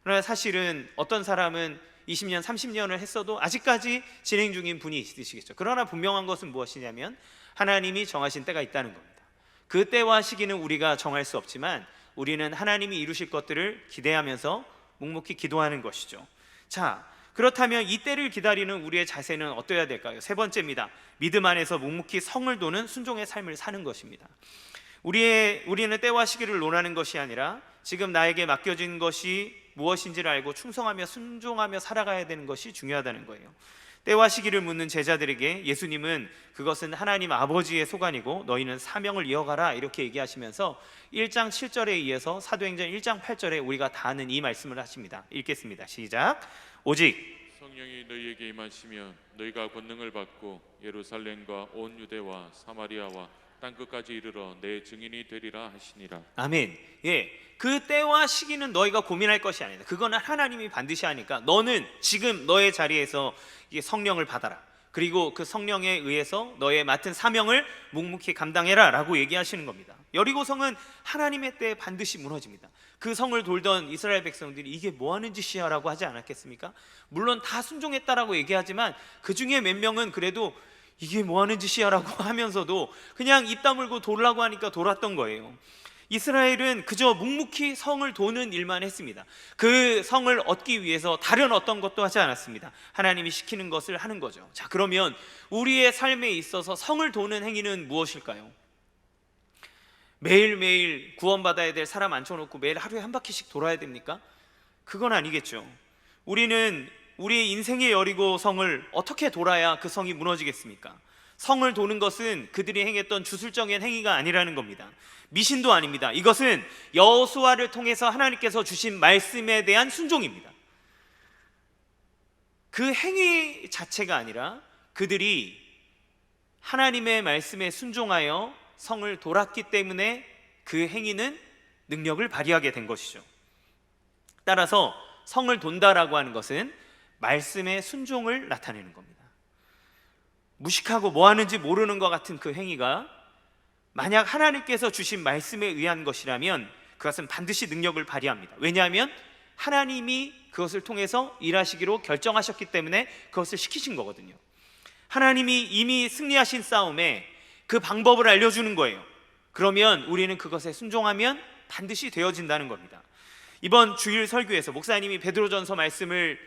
그러나 사실은 어떤 사람은 20년 30년을 했어도 아직까지 진행 중인 분이 있으시겠죠. 그러나 분명한 것은 무엇이냐면 하나님이 정하신 때가 있다는 겁니다. 그 때와 시기는 우리가 정할 수 없지만 우리는 하나님이 이루실 것들을 기대하면서 묵묵히 기도하는 것이죠. 자, 그렇다면 이 때를 기다리는 우리의 자세는 어떠해야 될까요? 세 번째입니다. 믿음 안에서 묵묵히 성을 도는 순종의 삶을 사는 것입니다. 우리는 때와 시기를 논하는 것이 아니라 지금 나에게 맡겨진 것이 무엇인지를 알고 충성하며 순종하며 살아가야 되는 것이 중요하다는 거예요. 때와 시기를 묻는 제자들에게 예수님은 그것은 하나님 아버지의 소관이고 너희는 사명을 이어가라 이렇게 얘기하시면서 1장 7절에 이어서 사도행전 1장 8절에 우리가 다 아는 이 말씀을 하십니다. 읽겠습니다. 시작. 오직 성령이 너희에게 임하시면 너희가 권능을 받고 예루살렘과 온 유대와 사마리아와 땅끝까지 이르러 내 증인이 되리라 하시니라. 아멘. 그 때와 시기는 너희가 고민할 것이 아니다. 그거는 하나님이 반드시 하니까 너는 지금 너의 자리에서 성령을 받아라. 그리고 그 성령에 의해서 너의 맡은 사명을 묵묵히 감당해라 라고 얘기하시는 겁니다. 여리고성은 하나님의 때에 반드시 무너집니다. 그 성을 돌던 이스라엘 백성들이 이게 뭐하는 짓이야 라고 하지 않았겠습니까? 물론 다 순종했다라고 얘기하지만 그 중에 몇 명은 그래도 이게 뭐하는 짓이야 라고 하면서도 그냥 입 다물고 돌라고 하니까 돌았던 거예요. 이스라엘은 그저 묵묵히 성을 도는 일만 했습니다. 그 성을 얻기 위해서 다른 어떤 것도 하지 않았습니다. 하나님이 시키는 것을 하는 거죠. 자, 그러면 우리의 삶에 있어서 성을 도는 행위는 무엇일까요? 매일매일 구원받아야 될 사람 앉혀놓고 매일 하루에 한 바퀴씩 돌아야 됩니까? 그건 아니겠죠. 우리는 우리의 인생의 여리고 성을 어떻게 돌아야 그 성이 무너지겠습니까? 성을 도는 것은 그들이 행했던 주술적인 행위가 아니라는 겁니다. 미신도 아닙니다. 이것은 여호수아를 통해서 하나님께서 주신 말씀에 대한 순종입니다. 그 행위 자체가 아니라 그들이 하나님의 말씀에 순종하여 성을 돌았기 때문에 그 행위는 능력을 발휘하게 된 것이죠. 따라서 성을 돈다라고 하는 것은 말씀의 순종을 나타내는 겁니다. 무식하고 뭐 하는지 모르는 것 같은 그 행위가 만약 하나님께서 주신 말씀에 의한 것이라면 그것은 반드시 능력을 발휘합니다. 왜냐하면 하나님이 그것을 통해서 일하시기로 결정하셨기 때문에 그것을 시키신 거거든요. 하나님이 이미 승리하신 싸움에 그 방법을 알려주는 거예요. 그러면 우리는 그것에 순종하면 반드시 되어진다는 겁니다. 이번 주일 설교에서 목사님이 베드로전서 말씀을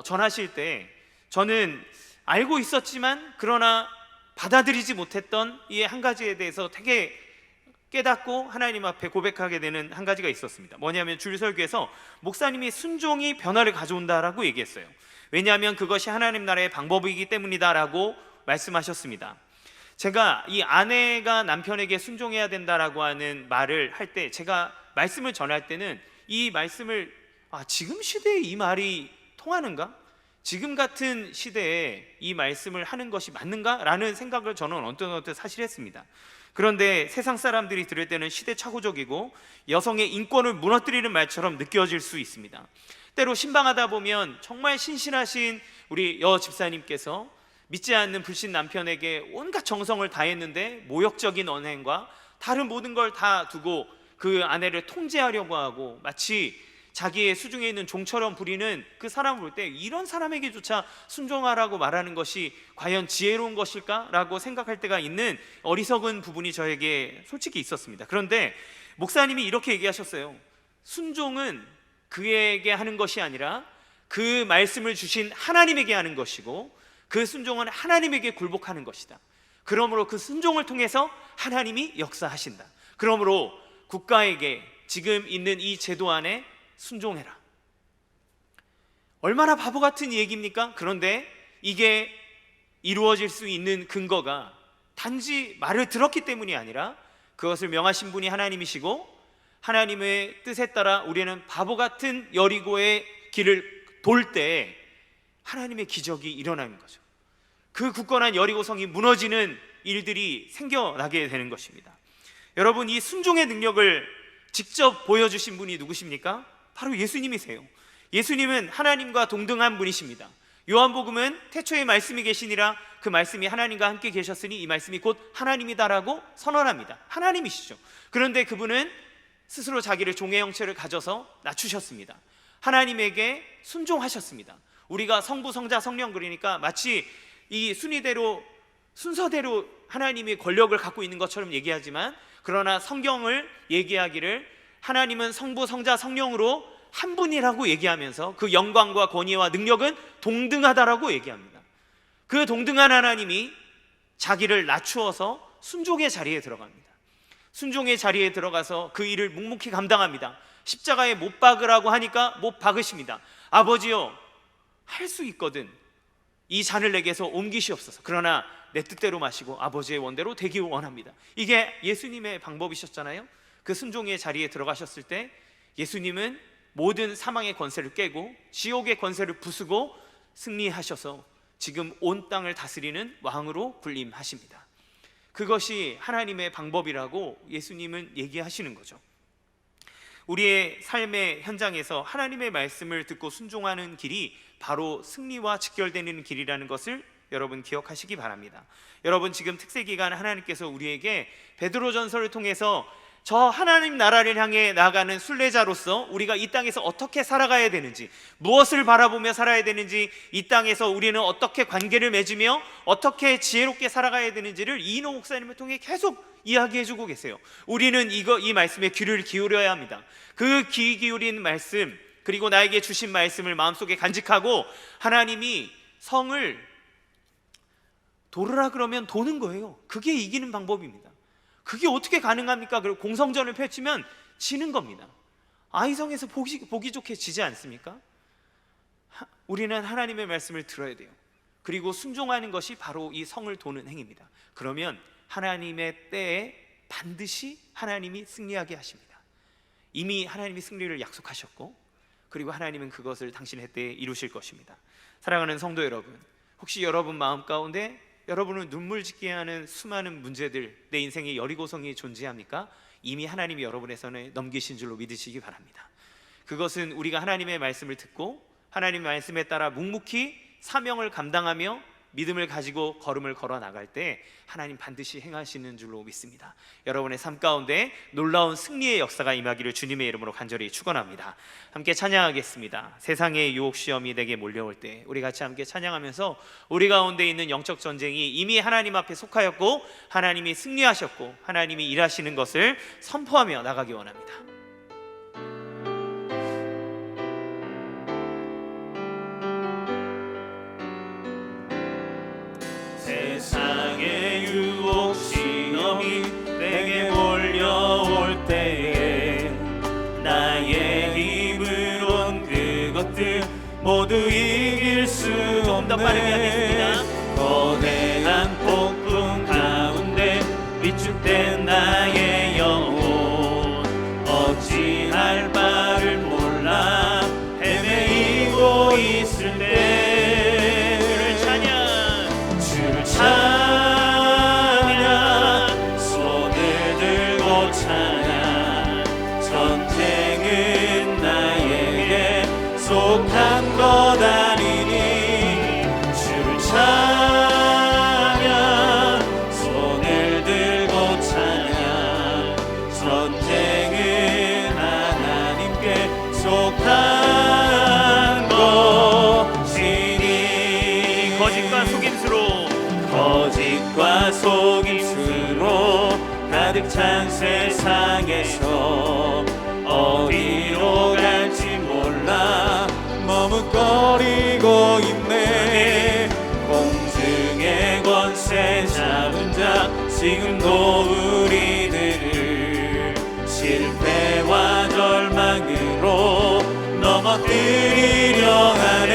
전하실 때 저는 알고 있었지만 그러나 받아들이지 못했던 이 한 가지에 대해서 되게 깨닫고 하나님 앞에 고백하게 되는 한 가지가 있었습니다. 뭐냐면 주일 설교에서 목사님이 순종이 변화를 가져온다라고 얘기했어요. 왜냐하면 그것이 하나님 나라의 방법이기 때문이다라고 말씀하셨습니다. 제가 이 아내가 남편에게 순종해야 된다라고 하는 말을 할 때 제가 말씀을 전할 때는 이 말씀을 지금 시대에 이 말이 통하는가? 지금 같은 시대에 이 말씀을 하는 것이 맞는가라는 생각을 저는 언뜻 사실 했습니다. 그런데 세상 사람들이 들을 때는 시대착오적이고 여성의 인권을 무너뜨리는 말처럼 느껴질 수 있습니다. 때로 신방하다 보면 정말 신실하신 우리 여 집사님께서 믿지 않는 불신 남편에게 온갖 정성을 다했는데 모욕적인 언행과 다른 모든 걸 다 두고 그 아내를 통제하려고 하고 마치 자기의 수중에 있는 종처럼 부리는 그 사람을 볼 때 이런 사람에게조차 순종하라고 말하는 것이 과연 지혜로운 것일까라고 생각할 때가 있는 어리석은 부분이 저에게 솔직히 있었습니다. 그런데 목사님이 이렇게 얘기하셨어요. 순종은 그에게 하는 것이 아니라 그 말씀을 주신 하나님에게 하는 것이고 그 순종은 하나님에게 굴복하는 것이다. 그러므로 그 순종을 통해서 하나님이 역사하신다. 그러므로 국가에게 지금 있는 이 제도 안에 순종해라. 얼마나 바보 같은 얘기입니까? 그런데 이게 이루어질 수 있는 근거가 단지 말을 들었기 때문이 아니라 그것을 명하신 분이 하나님이시고 하나님의 뜻에 따라 우리는 바보 같은 여리고의 길을 돌 때 하나님의 기적이 일어나는 거죠. 그 굳건한 여리고성이 무너지는 일들이 생겨나게 되는 것입니다. 여러분, 이 순종의 능력을 직접 보여주신 분이 누구십니까? 바로 예수님이세요. 예수님은 하나님과 동등한 분이십니다. 요한복음은 태초에 말씀이 계시니라 그 말씀이 하나님과 함께 계셨으니 이 말씀이 곧 하나님이다라고 선언합니다. 하나님이시죠. 그런데 그분은 스스로 자기를 종의 형체를 가져서 낮추셨습니다. 하나님에게 순종하셨습니다. 우리가 성부, 성자, 성령 그러니까 마치 이 순서대로 하나님이 권력을 갖고 있는 것처럼 얘기하지만, 그러나 성경을 얘기하기를 하나님은 성부, 성자, 성령으로 한 분이라고 얘기하면서 그 영광과 권위와 능력은 동등하다라고 얘기합니다. 그 동등한 하나님이 자기를 낮추어서 순종의 자리에 들어갑니다. 순종의 자리에 들어가서 그 일을 묵묵히 감당합니다. 십자가에 못 박으라고 하니까 못 박으십니다. 아버지요, 할 수 있거든 이 잔을 내게서 옮기시옵소서. 그러나 내 뜻대로 마시고 아버지의 원대로 되기 원합니다. 이게 예수님의 방법이셨잖아요. 그 순종의 자리에 들어가셨을 때 예수님은 모든 사망의 권세를 깨고 지옥의 권세를 부수고 승리하셔서 지금 온 땅을 다스리는 왕으로 군림하십니다. 그것이 하나님의 방법이라고 예수님은 얘기하시는 거죠. 우리의 삶의 현장에서 하나님의 말씀을 듣고 순종하는 길이 바로 승리와 직결되는 길이라는 것을 여러분 기억하시기 바랍니다. 여러분, 지금 특세기간 하나님께서 우리에게 베드로전서를 통해서 저 하나님 나라를 향해 나아가는 순례자로서 우리가 이 땅에서 어떻게 살아가야 되는지, 무엇을 바라보며 살아야 되는지, 이 땅에서 우리는 어떻게 관계를 맺으며 어떻게 지혜롭게 살아가야 되는지를 이인호 목사님을 통해 계속 이야기해주고 계세요. 우리는 이 말씀에 귀를 기울여야 합니다. 그 귀 기울인 말씀, 그리고 나에게 주신 말씀을 마음속에 간직하고 하나님이 성을 도르라 그러면 도는 거예요. 그게 이기는 방법입니다. 그게 어떻게 가능합니까? 그리고 공성전을 펼치면 지는 겁니다. 아이성에서 보기 좋게 지지 않습니까? 우리는 하나님의 말씀을 들어야 돼요. 그리고 순종하는 것이 바로 이 성을 도는 행위입니다. 그러면 하나님의 때에 반드시 하나님이 승리하게 하십니다. 이미 하나님이 승리를 약속하셨고, 그리고 하나님은 그것을 당신의 때에 이루실 것입니다. 사랑하는 성도 여러분, 혹시 여러분 마음 가운데 여러분을 눈물 짓게 하는 수많은 문제들, 내 인생에 여리고성이 존재합니까? 이미 하나님이 여러분의 손에 넘기신 줄로 믿으시기 바랍니다. 그것은 우리가 하나님의 말씀을 듣고 하나님의 말씀에 따라 묵묵히 사명을 감당하며 믿음을 가지고 걸음을 걸어 나갈 때 하나님 반드시 행하시는 줄로 믿습니다. 여러분의 삶 가운데 놀라운 승리의 역사가 임하기를 주님의 이름으로 간절히 축원합니다. 함께 찬양하겠습니다. 세상의 유혹 시험이 내게 몰려올 때 우리 같이 함께 찬양하면서 우리 가운데 있는 영적 전쟁이 이미 하나님 앞에 속하였고 하나님이 승리하셨고 하나님이 일하시는 것을 선포하며 나가기 원합니다. 세상의 유혹 시험이 내게 몰려올 때에 나의 힘으론 그것들 모두 이길 수 없네. 거대한 폭풍 가운데 위축된 나의 영혼 어찌할 바를 몰라 헤매이고 있을 때 찬양, 손을 들고 찬양. 전쟁은 나에게 속한 것 아니니 주를 찬양, 손을 들고 찬양. 전쟁은 하나님께 속한 것이니 거짓과 속임수로 가득 찬 세상에서 어디로 갈지 몰라 머뭇거리고 있네. 공중의 권세 잡은 자 지금도 우리들을 실패와 절망으로 넘어뜨리려 하네.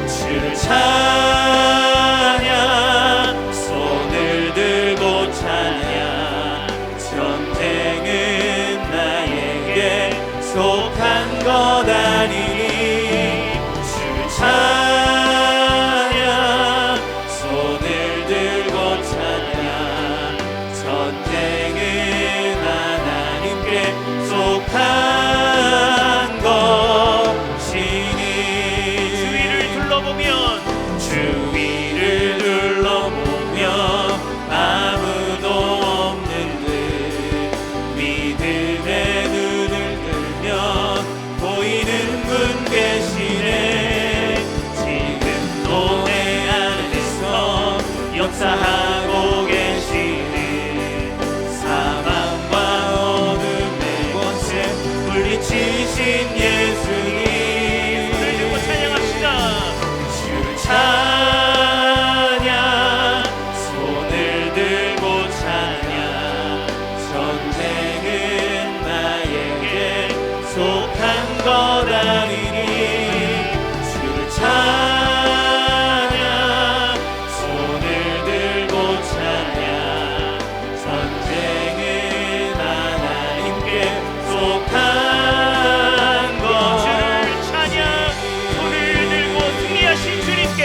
주를 찬양, 손을 들고 찬양. 전쟁은 나에게 속한 것 아니니 주를 찬양, 손을 들고 찬양. 전쟁은 하나님께 속한 것 역사하고 계시네. 사망과 어둠의 권세 물리치신 예수님, 손을 들고 찬양합시다. 주를 찬양, 손을 들고 찬양. 전쟁은 나에게 속한 것 아니니. 주를 찬양, 손을 들고 찬양. 전쟁은 하나님께 속한 것. 주를 찬양, 손을 들고 승리하신 주님께.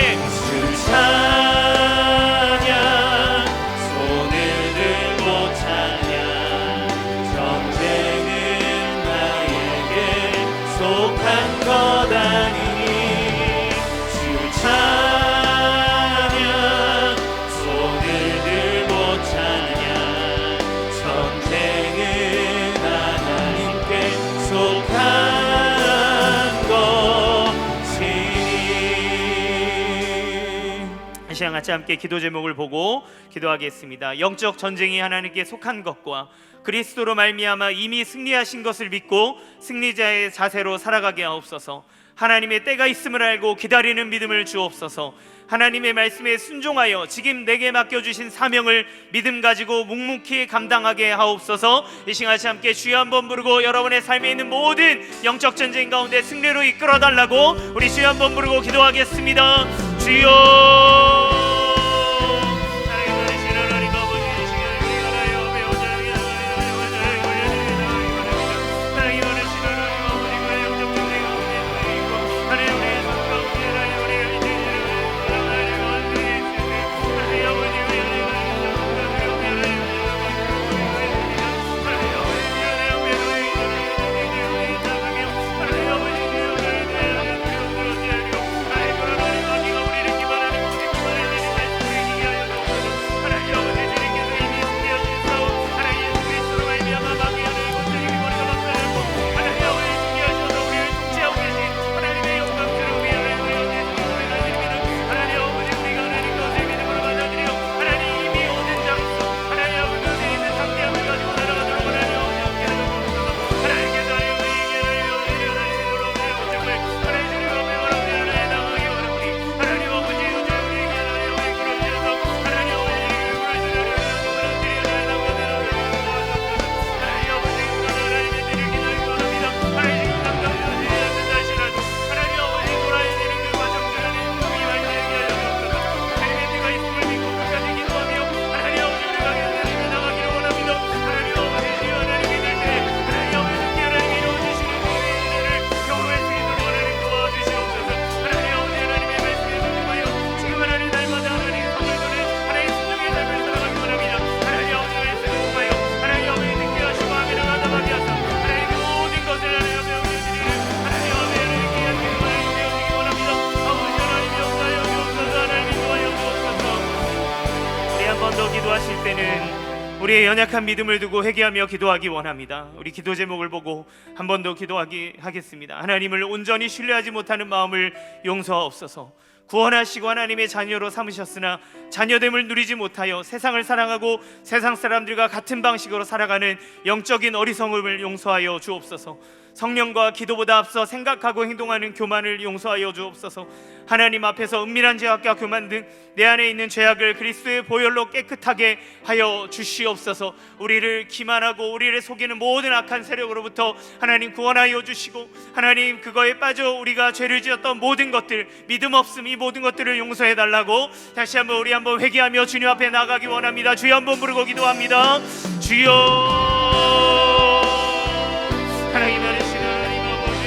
주를 찬양, 손을 들고 찬양. 전쟁은 나에게 속한 것 아니니. 주를 찬양, 손을 들고 찬양. 전쟁은 하나님께 속한 것이니. 이 시간 같이 함께 기도 제목을 보고 기도하겠습니다. 영적 전쟁이 하나님께 속한 것과 그리스도로 말미암아 이미 승리하신 것을 믿고 승리자의 자세로 살아가게 하옵소서. 하나님의 때가 있음을 알고 기다리는 믿음을 주옵소서. 하나님의 말씀에 순종하여 지금 내게 맡겨주신 사명을 믿음 가지고 묵묵히 감당하게 하옵소서. 이 시간 같이 함께 주여 한번 부르고 여러분의 삶에 있는 모든 영적 전쟁 가운데 승리로 이끌어달라고 우리 주여 한번 부르고 기도하겠습니다. 주여. 기도하실 때는 우리의 연약한 믿음을 두고 회개하며 기도하기 원합니다. 우리 기도 제목을 보고 한 번 더 기도하기 하겠습니다. 하나님을 온전히 신뢰하지 못하는 마음을 용서하옵소서. 구원하시고 하나님의 자녀로 삼으셨으나 자녀됨을 누리지 못하여 세상을 사랑하고 세상 사람들과 같은 방식으로 살아가는 영적인 어리석음을 용서하여 주옵소서. 성령과 기도보다 앞서 생각하고 행동하는 교만을 용서하여 주옵소서. 하나님 앞에서 은밀한 죄악과 교만 등 내 안에 있는 죄악을 그리스도의 보혈로 깨끗하게 하여 주시옵소서. 우리를 기만하고 우리를 속이는 모든 악한 세력으로부터 하나님 구원하여 주시고, 하나님 그거에 빠져 우리가 죄를 지었던 모든 것들, 믿음 없음, 이 모든 것들을 용서해 달라고 다시 한번 우리 한번 회개하며 주님 앞에 나가기 원합니다. 주여 한번 부르고 기도합니다. 주여. 하나님 아버지, 하나님 아버지,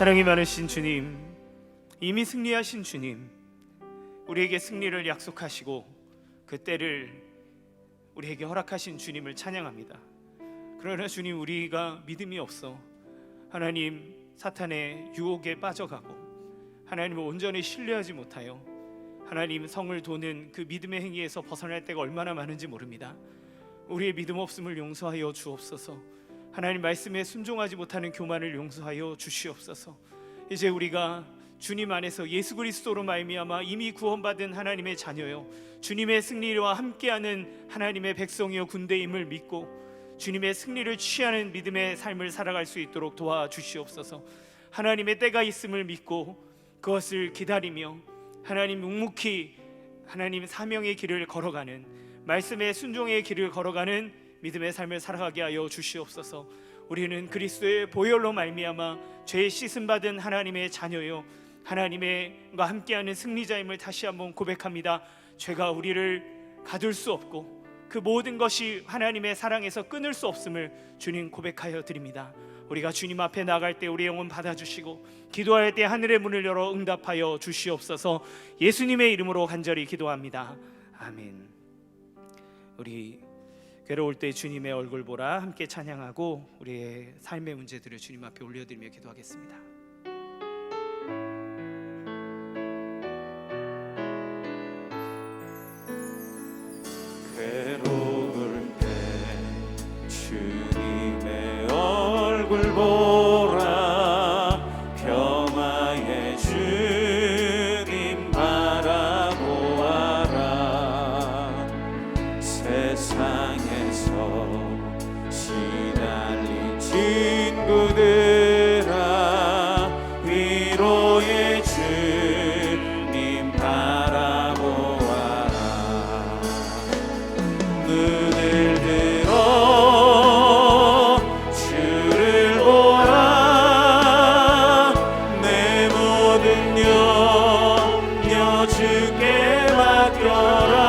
사랑이 많으신 주님, 이미 승리하신 주님, 우리에게 승리를 약속하시고 그 때를 우리에게 허락하신 주님을 찬양합니다. 그러나 주님, 우리가 믿음이 없어 하나님 사탄의 유혹에 빠져가고 하나님을 온전히 신뢰하지 못하여 하나님 성을 도는 그 믿음의 행위에서 벗어날 때가 얼마나 많은지 모릅니다. 우리의 믿음 없음을 용서하여 주옵소서. 하나님 말씀에 순종하지 못하는 교만을 용서하여 주시옵소서. 이제 우리가 주님 안에서 예수 그리스도로 말미암아 이미 구원받은 하나님의 자녀요, 주님의 승리와 함께하는 하나님의 백성이요 군대임을 믿고 주님의 승리를 취하는 믿음의 삶을 살아갈 수 있도록 도와주시옵소서. 하나님의 때가 있음을 믿고 그것을 기다리며 하나님 묵묵히 하나님 사명의 길을 걸어가는, 말씀의 순종의 길을 걸어가는 믿음의 삶을 살아가게 하여 주시옵소서. 우리는 그리스도의 보혈로 말미암아 죄에 씻음 받은 하나님의 자녀요, 하나님과 함께하는 승리자임을 다시 한번 고백합니다. 죄가 우리를 가둘 수 없고 그 모든 것이 하나님의 사랑에서 끊을 수 없음을 주님 고백하여 드립니다. 우리가 주님 앞에 나갈 때 우리의 영혼 받아주시고 기도할 때 하늘의 문을 열어 응답하여 주시옵소서. 예수님의 이름으로 간절히 기도합니다. 아멘. 우리 괴로울 때 주님의 얼굴 보라 함께 찬양하고 우리의 삶의 문제들을 주님 앞에 올려드리며 기도하겠습니다. 괴로울 때 주님의 얼굴 보라, 평화의 주님 바라보아라. 세상에서 시달린 친구들아, 위로의 주님 바라보아라. 눈을 들어 주를 보라, 내 모든 염려 주께 맡겨라.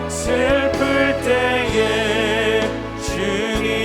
슬플 때에 주님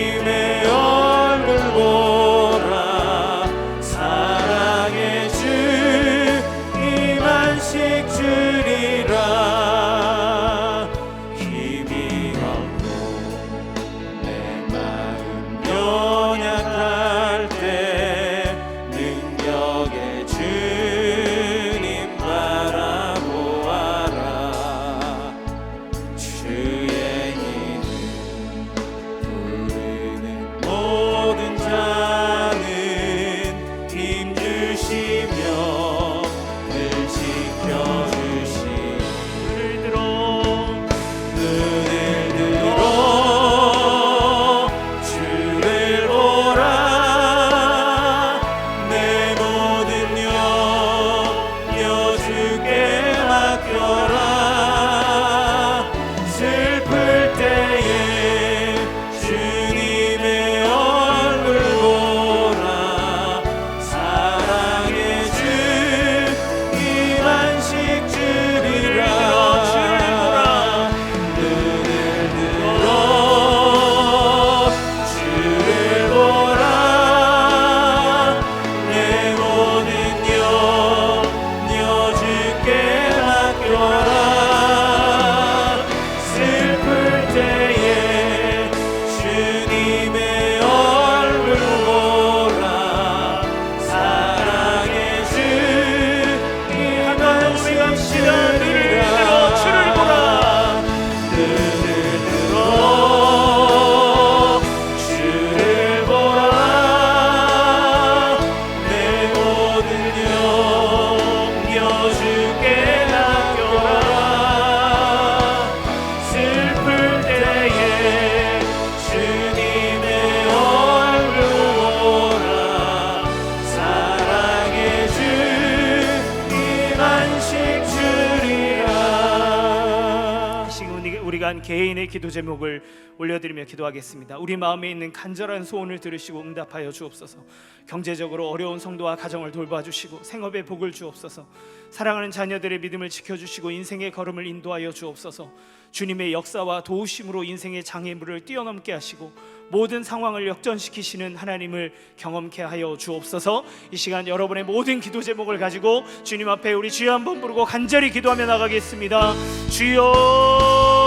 시간 개인의 기도 제목을 올려드리며 기도하겠습니다. 우리 마음에 있는 간절한 소원을 들으시고 응답하여 주옵소서. 경제적으로 어려운 성도와 가정을 돌봐주시고 생업에 복을 주옵소서. 사랑하는 자녀들의 믿음을 지켜주시고 인생의 걸음을 인도하여 주옵소서. 주님의 역사와 도우심으로 인생의 장애물을 뛰어넘게 하시고 모든 상황을 역전시키시는 하나님을 경험케 하여 주옵소서. 이 시간 여러분의 모든 기도 제목을 가지고 주님 앞에 우리 주여 한번 부르고 간절히 기도하며 나가겠습니다. 주여.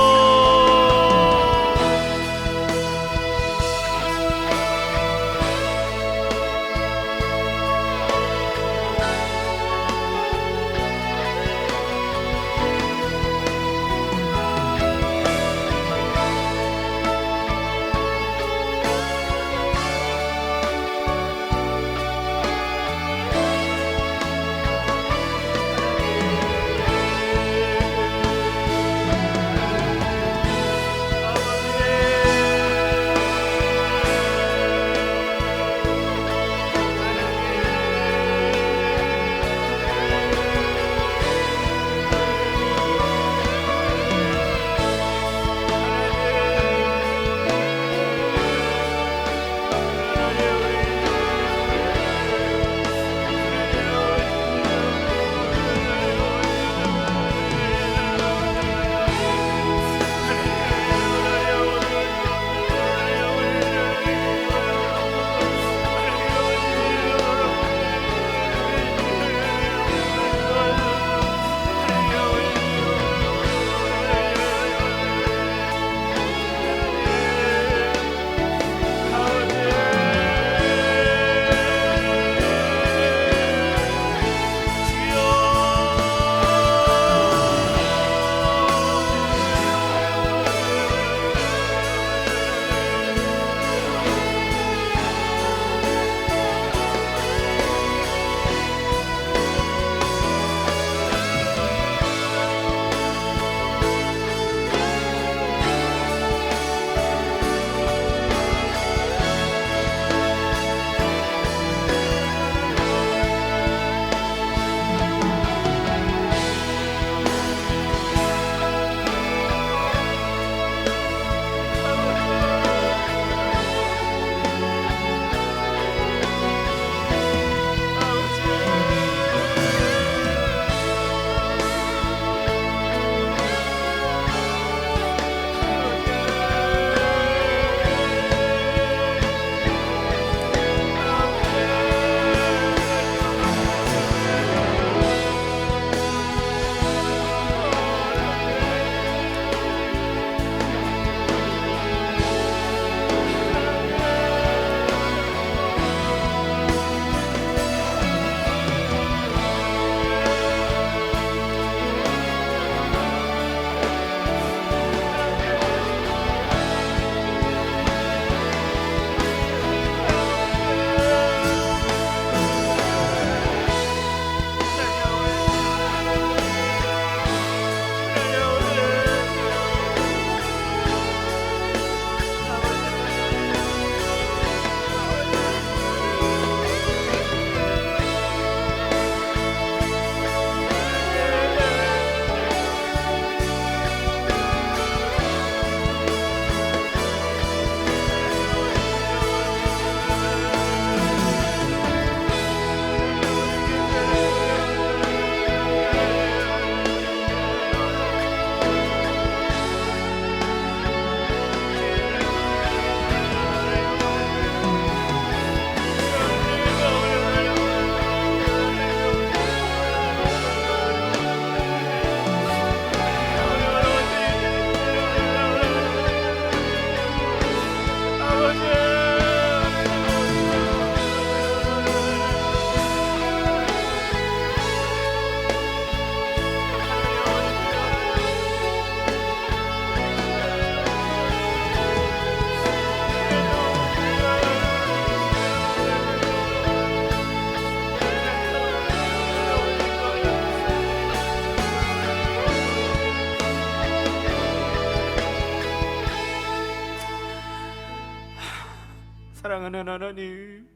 사랑하는 하나님,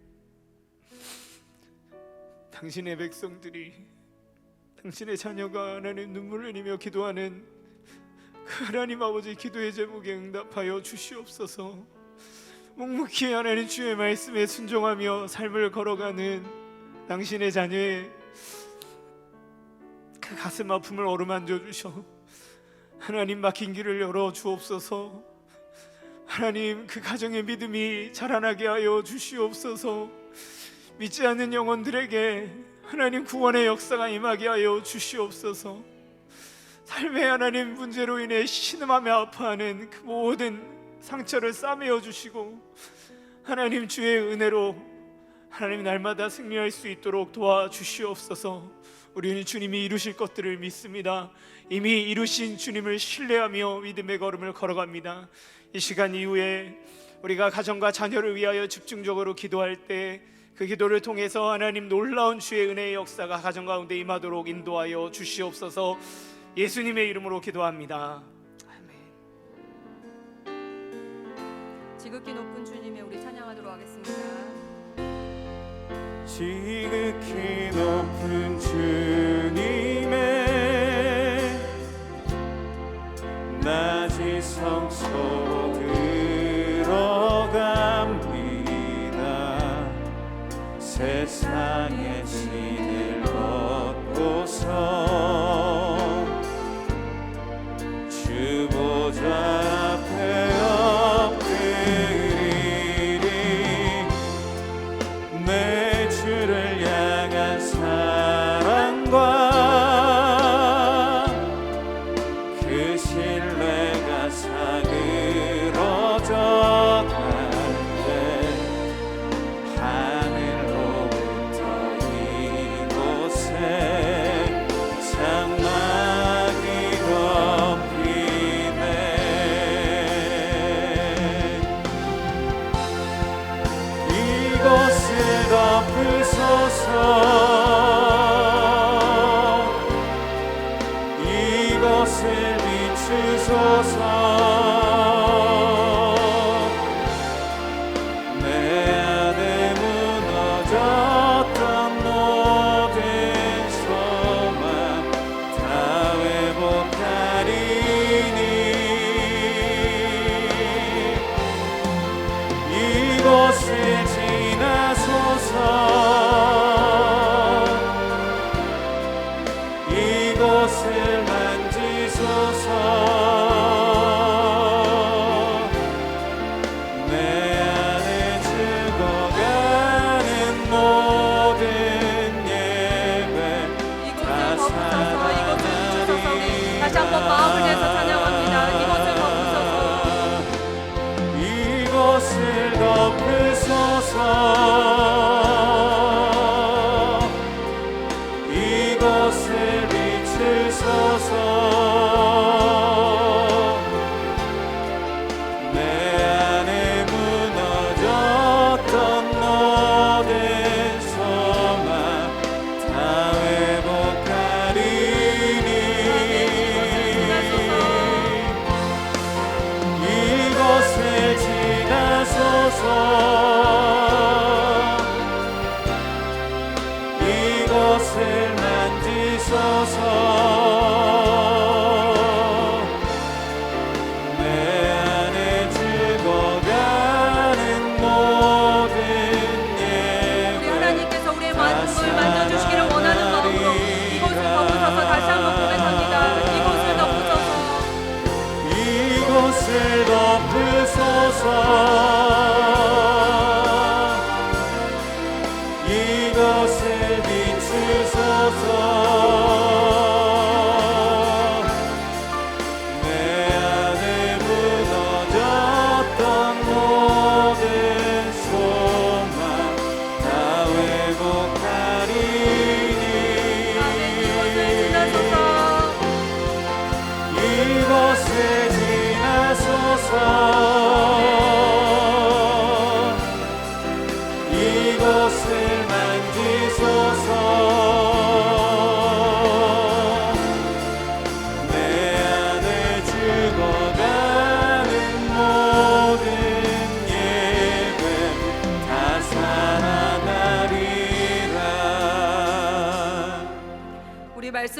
당신의 백성들이, 당신의 자녀가 하나님 눈물을 흘리며 기도하는 하나님 아버지 기도의 제목에 응답하여 주시옵소서. 묵묵히 하나님 주의 말씀에 순종하며 삶을 걸어가는 당신의 자녀의 그 가슴 아픔을 어루만져 주셔 하나님 막힌 길을 열어 주옵소서. 하나님 그 가정의 믿음이 자라나게 하여 주시옵소서. 믿지 않는 영혼들에게 하나님 구원의 역사가 임하게 하여 주시옵소서. 삶의 하나님 문제로 인해 신음하며 아파하는 그 모든 상처를 싸매어 주시고 하나님 주의 은혜로 하나님 날마다 승리할 수 있도록 도와주시옵소서. 우리는 주님이 이루실 것들을 믿습니다. 이미 이루신 주님을 신뢰하며 믿음의 걸음을 걸어갑니다. 이 시간 이후에 우리가 가정과 자녀를 위하여 집중적으로 기도할 때 그 기도를 통해서 하나님 놀라운 주의 은혜의 역사가 가정 가운데 임하도록 인도하여 주시옵소서. 예수님의 이름으로 기도합니다. 아멘. 지극히 높은 주님의 우리 찬양하도록 하겠습니다. 지극히 높은 주님의 낮은 성소로 들어갑니다. 세상의 신을 걷고서 주 보좌 앞에 엎드리리. 내 주를 향한 사랑과 그 신뢰가 사그러져 갈 때 하늘로부터 이곳에 장막이 덮이네. 이곳을 덮으소서. 이곳을 비추소서. 내 안에 무너졌던 모든 소망 다 회복하리니. 이곳을 지나소서. 이곳을 만지소서. 내 안에 죽어가는 모든 예배 다 이곳을 비추소서. 우리 다시 한번 마음을 내서 찬양합니다. 이곳을 덮으소서. 이곳을 덮으소서. 이곳을 비추소서. 내 안에 무너졌던 모든 소망 다 회복하리니. 이곳을 지나소서. 이곳을 만지소서. 내 안에 죽어가는 모든 우리 예배 하나님께서 우리의 마음을 만져주시기를 원하는 마음으로 이곳을 덮으소서. 다시 한번 고백합니다. 이곳을 덮으소서. 이곳을 덮으소서. 이곳을 비추소서. 내 안에 무너졌던 모든 소망 다 회복하리니. 아멘. 이곳을 지나소서. 이곳을 지나소서.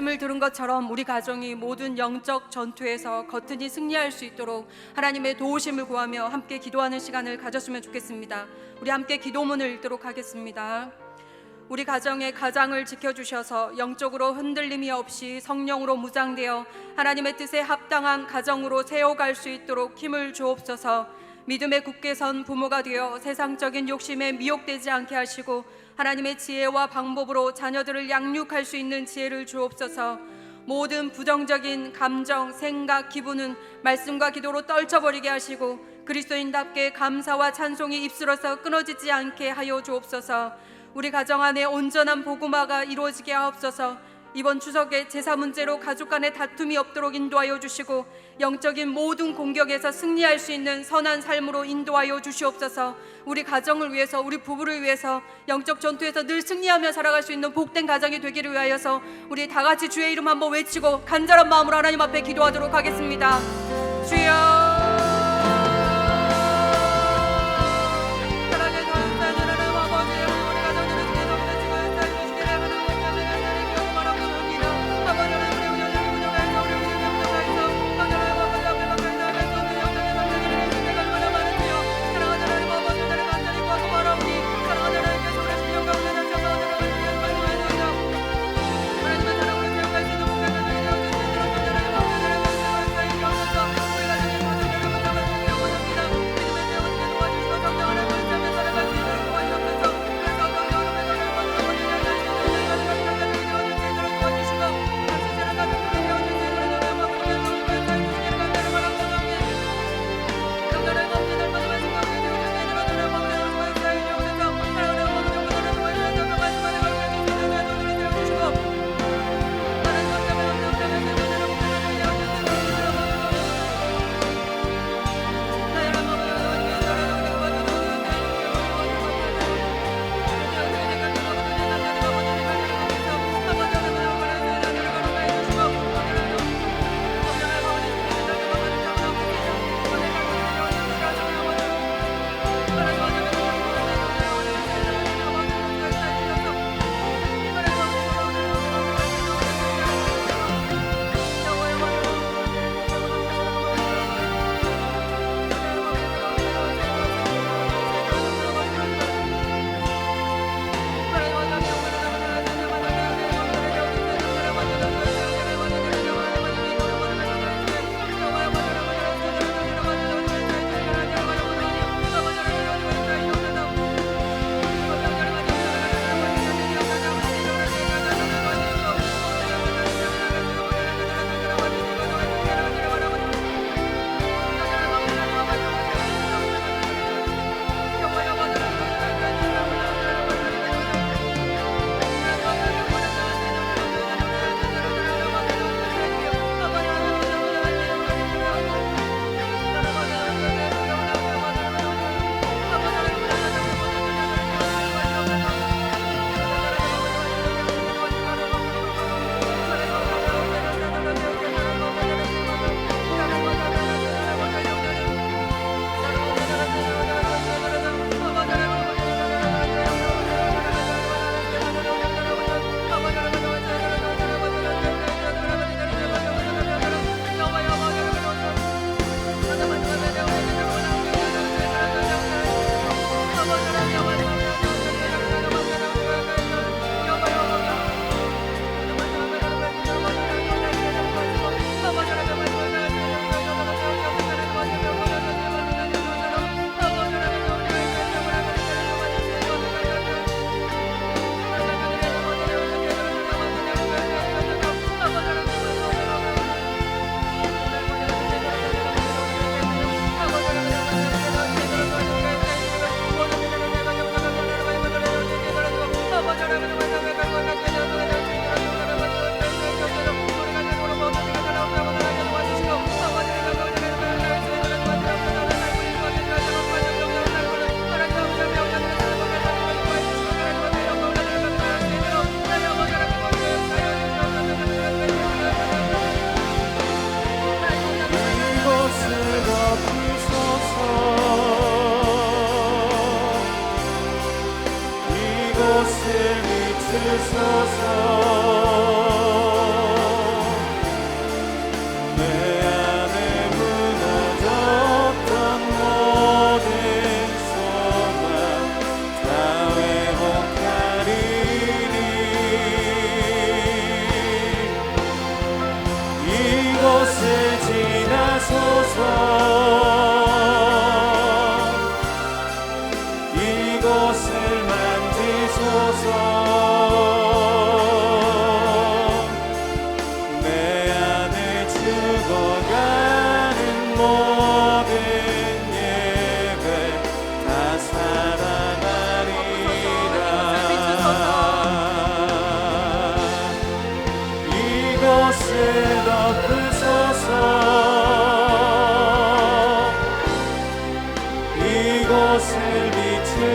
말씀을 들은 것처럼 우리 가정이 모든 영적 전투에서 거뜬히 승리할 수 있도록 하나님의 도우심을 구하며 함께 기도하는 시간을 가졌으면 좋겠습니다. 우리 함께 기도문을 읽도록 하겠습니다. 우리 가정의 가장을 지켜주셔서 영적으로 흔들림이 없이 성령으로 무장되어 하나님의 뜻에 합당한 가정으로 세워갈 수 있도록 힘을 주옵소서. 믿음에 굳게 선 부모가 되어 세상적인 욕심에 미혹되지 않게 하시고 하나님의 지혜와 방법으로 자녀들을 양육할 수 있는 지혜를 주옵소서. 모든 부정적인 감정, 생각, 기분은 말씀과 기도로 떨쳐버리게 하시고 그리스도인답게 감사와 찬송이 입술에서 끊어지지 않게 하여 주옵소서. 우리 가정 안에 온전한 복음화가 이루어지게 하옵소서. 이번 추석에 제사 문제로 가족 간의 다툼이 없도록 인도하여 주시고 영적인 모든 공격에서 승리할 수 있는 선한 삶으로 인도하여 주시옵소서. 우리 가정을 위해서, 우리 부부를 위해서 영적 전투에서 늘 승리하며 살아갈 수 있는 복된 가정이 되기를 위하여서 우리 다 같이 주의 이름 한번 외치고 간절한 마음으로 하나님 앞에 기도하도록 하겠습니다. 주여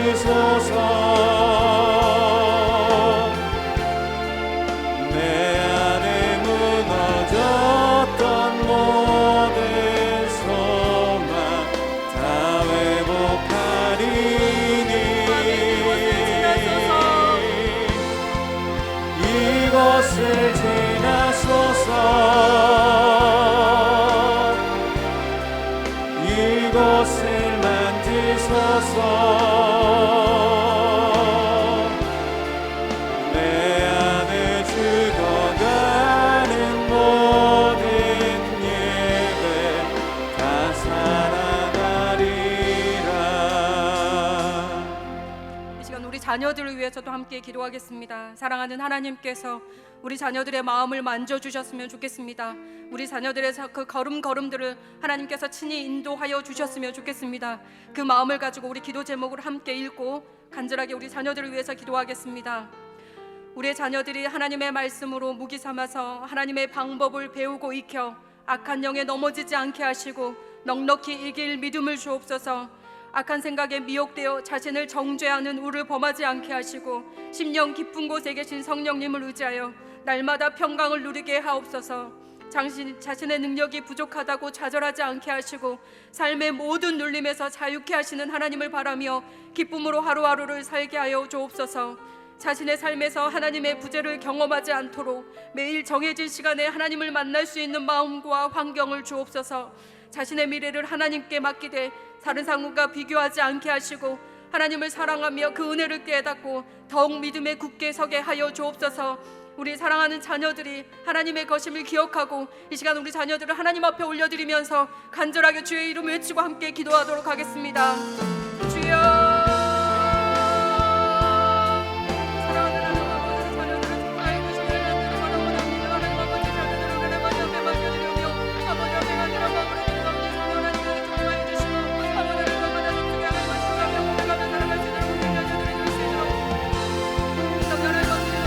만지소서. 내 안에 무너졌던 모든 소망 다 회복하리니. 이곳을 지나소서. 이곳을 만지소서. 내 안에 죽어가는 모든 예배 다 살아나리라. 이 시간 우리 자녀들을 위해서도 함께 기도하겠습니다. 사랑하는 하나님께서 우리 자녀들의 마음을 만져주셨으면 좋겠습니다. 우리 자녀들의 그 걸음걸음들을 하나님께서 친히 인도하여 주셨으면 좋겠습니다. 그 마음을 가지고 우리 기도 제목을 함께 읽고 간절하게 우리 자녀들을 위해서 기도하겠습니다. 우리의 자녀들이 하나님의 말씀으로 무기 삼아서 하나님의 방법을 배우고 익혀 악한 영에 넘어지지 않게 하시고 넉넉히 이길 믿음을 주옵소서. 악한 생각에 미혹되어 자신을 정죄하는 우를 범하지 않게 하시고 심령 깊은 곳에 계신 성령님을 의지하여 날마다 평강을 누리게 하옵소서. 자신의 능력이 부족하다고 좌절하지 않게 하시고 삶의 모든 눌림에서 자유케 하시는 하나님을 바라며 기쁨으로 하루하루를 살게 하여 주옵소서. 자신의 삶에서 하나님의 부재를 경험하지 않도록 매일 정해진 시간에 하나님을 만날 수 있는 마음과 환경을 주옵소서. 자신의 미래를 하나님께 맡기되 다른 사람과 비교하지 않게 하시고 하나님을 사랑하며 그 은혜를 깨닫고 더욱 믿음에 굳게 서게 하여 주옵소서. 우리 사랑하는 자녀들이 하나님의 것임을 기억하고 이 시간 우리 자녀들을 하나님 앞에 올려드리면서 간절하게 주의 이름 외치고 함께 기도하도록 하겠습니다. 주여, 사랑하는 하나님 아버지, 자녀들을 축복하여 주시기를 간절히 바라옵나이다. 하나님 아버지, 자녀들을 하나님 앞에 맡겨드리며 아버지 앞에 간절한 마음으로 기도하옵나이다. 하나님을 축복하여 주시고 아버지를 얼마나 속속에 하나님을 축복하며 고백하며 살아갈 수 있도록 우리 자녀들을 주시옵소서. 성령을 받으시는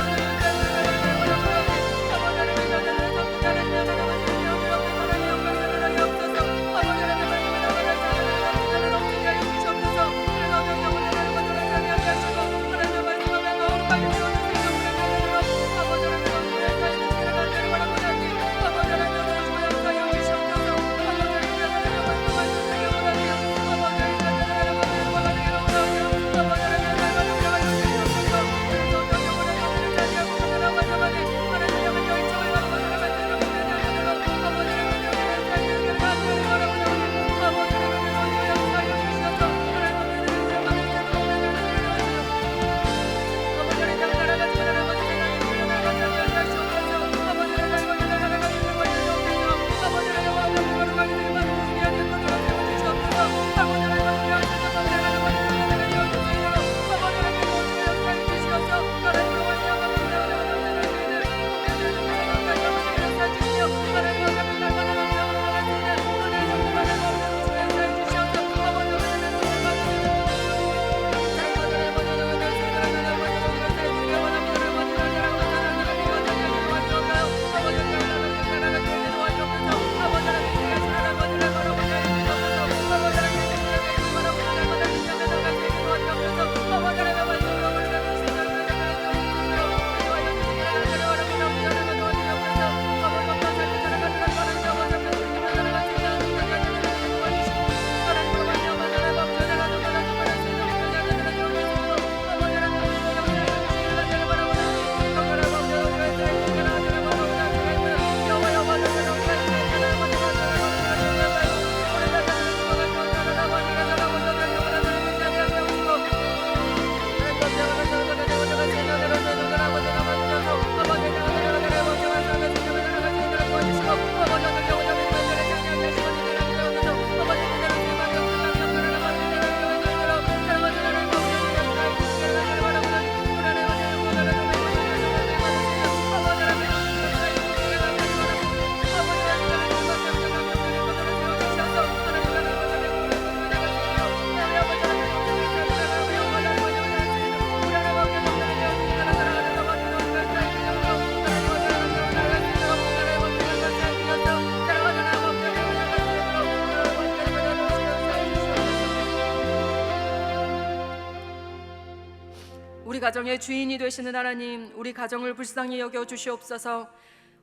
우리 가정의 주인이 되시는 하나님, 우리 가정을 불쌍히 여겨 주시옵소서.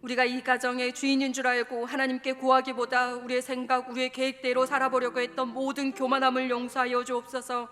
우리가 이 가정의 주인인 줄 알고 하나님께 구하기보다 우리의 생각, 우리의 계획대로 살아보려고 했던 모든 교만함을 용서하여 주옵소서.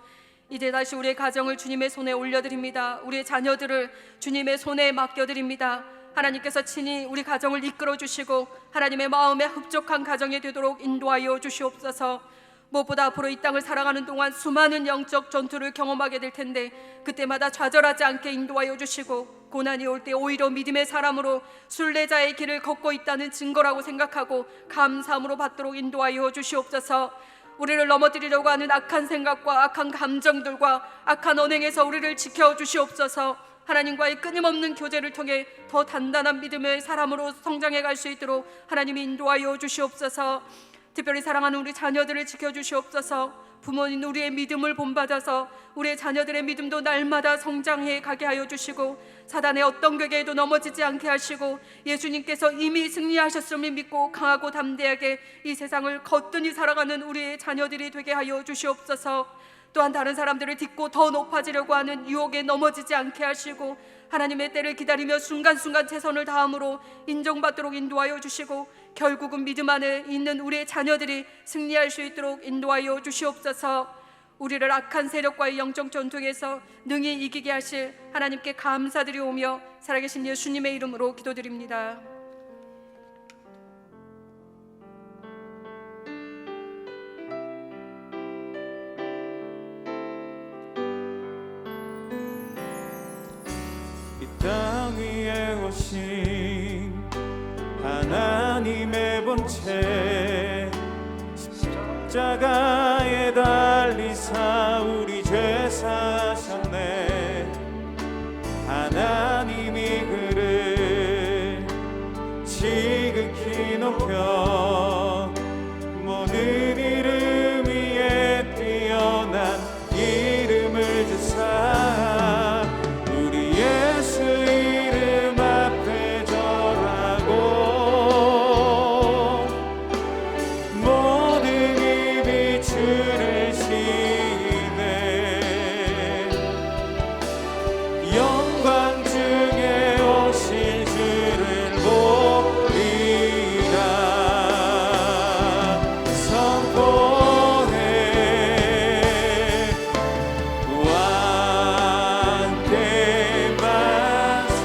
이제 다시 우리의 가정을 주님의 손에 올려드립니다. 우리의 자녀들을 주님의 손에 맡겨드립니다. 하나님께서 친히 우리 가정을 이끌어 주시고 하나님의 마음에 흡족한 가정이 되도록 인도하여 주시옵소서. 무엇보다 앞으로 이 땅을 살아가는 동안 수많은 영적 전투를 경험하게 될 텐데 그때마다 좌절하지 않게 인도하여 주시고, 고난이 올 때 오히려 믿음의 사람으로 순례자의 길을 걷고 있다는 증거라고 생각하고 감사함으로 받도록 인도하여 주시옵소서. 우리를 넘어뜨리려고 하는 악한 생각과 악한 감정들과 악한 언행에서 우리를 지켜주시옵소서. 하나님과의 끊임없는 교제를 통해 더 단단한 믿음의 사람으로 성장해 갈 수 있도록 하나님이 인도하여 주시옵소서. 특별히 사랑하는 우리 자녀들을 지켜주시옵소서. 부모님 우리의 믿음을 본받아서 우리의 자녀들의 믿음도 날마다 성장해 가게 하여 주시고, 사단의 어떤 궤계에도 넘어지지 않게 하시고, 예수님께서 이미 승리하셨음을 믿고 강하고 담대하게 이 세상을 거뜬히 살아가는 우리의 자녀들이 되게 하여 주시옵소서. 또한 다른 사람들을 딛고 더 높아지려고 하는 유혹에 넘어지지 않게 하시고, 하나님의 때를 기다리며 순간순간 최선을 다함으로 인정받도록 인도하여 주시고, 결국은 믿음 안에 있는 우리의 자녀들이 승리할 수 있도록 인도하여 주시옵소서. 우리를 악한 세력과의 영적 전투에서 능히 이기게 하실 하나님께 감사드리오며 살아계신 예수님의 이름으로 기도드립니다. 땅 위에 오신 하나님의 본체, 십자가에 달리사 우리 죄 사셨네. 하나님이 그를 지극히 높여 모든 이름 위에 뛰어난 이름을 주사 우리 예수 이름 앞에 절하고 모든 입이 주를 시인해. 영광 중에 오실 주를 보리라 선포해. 왕께 만세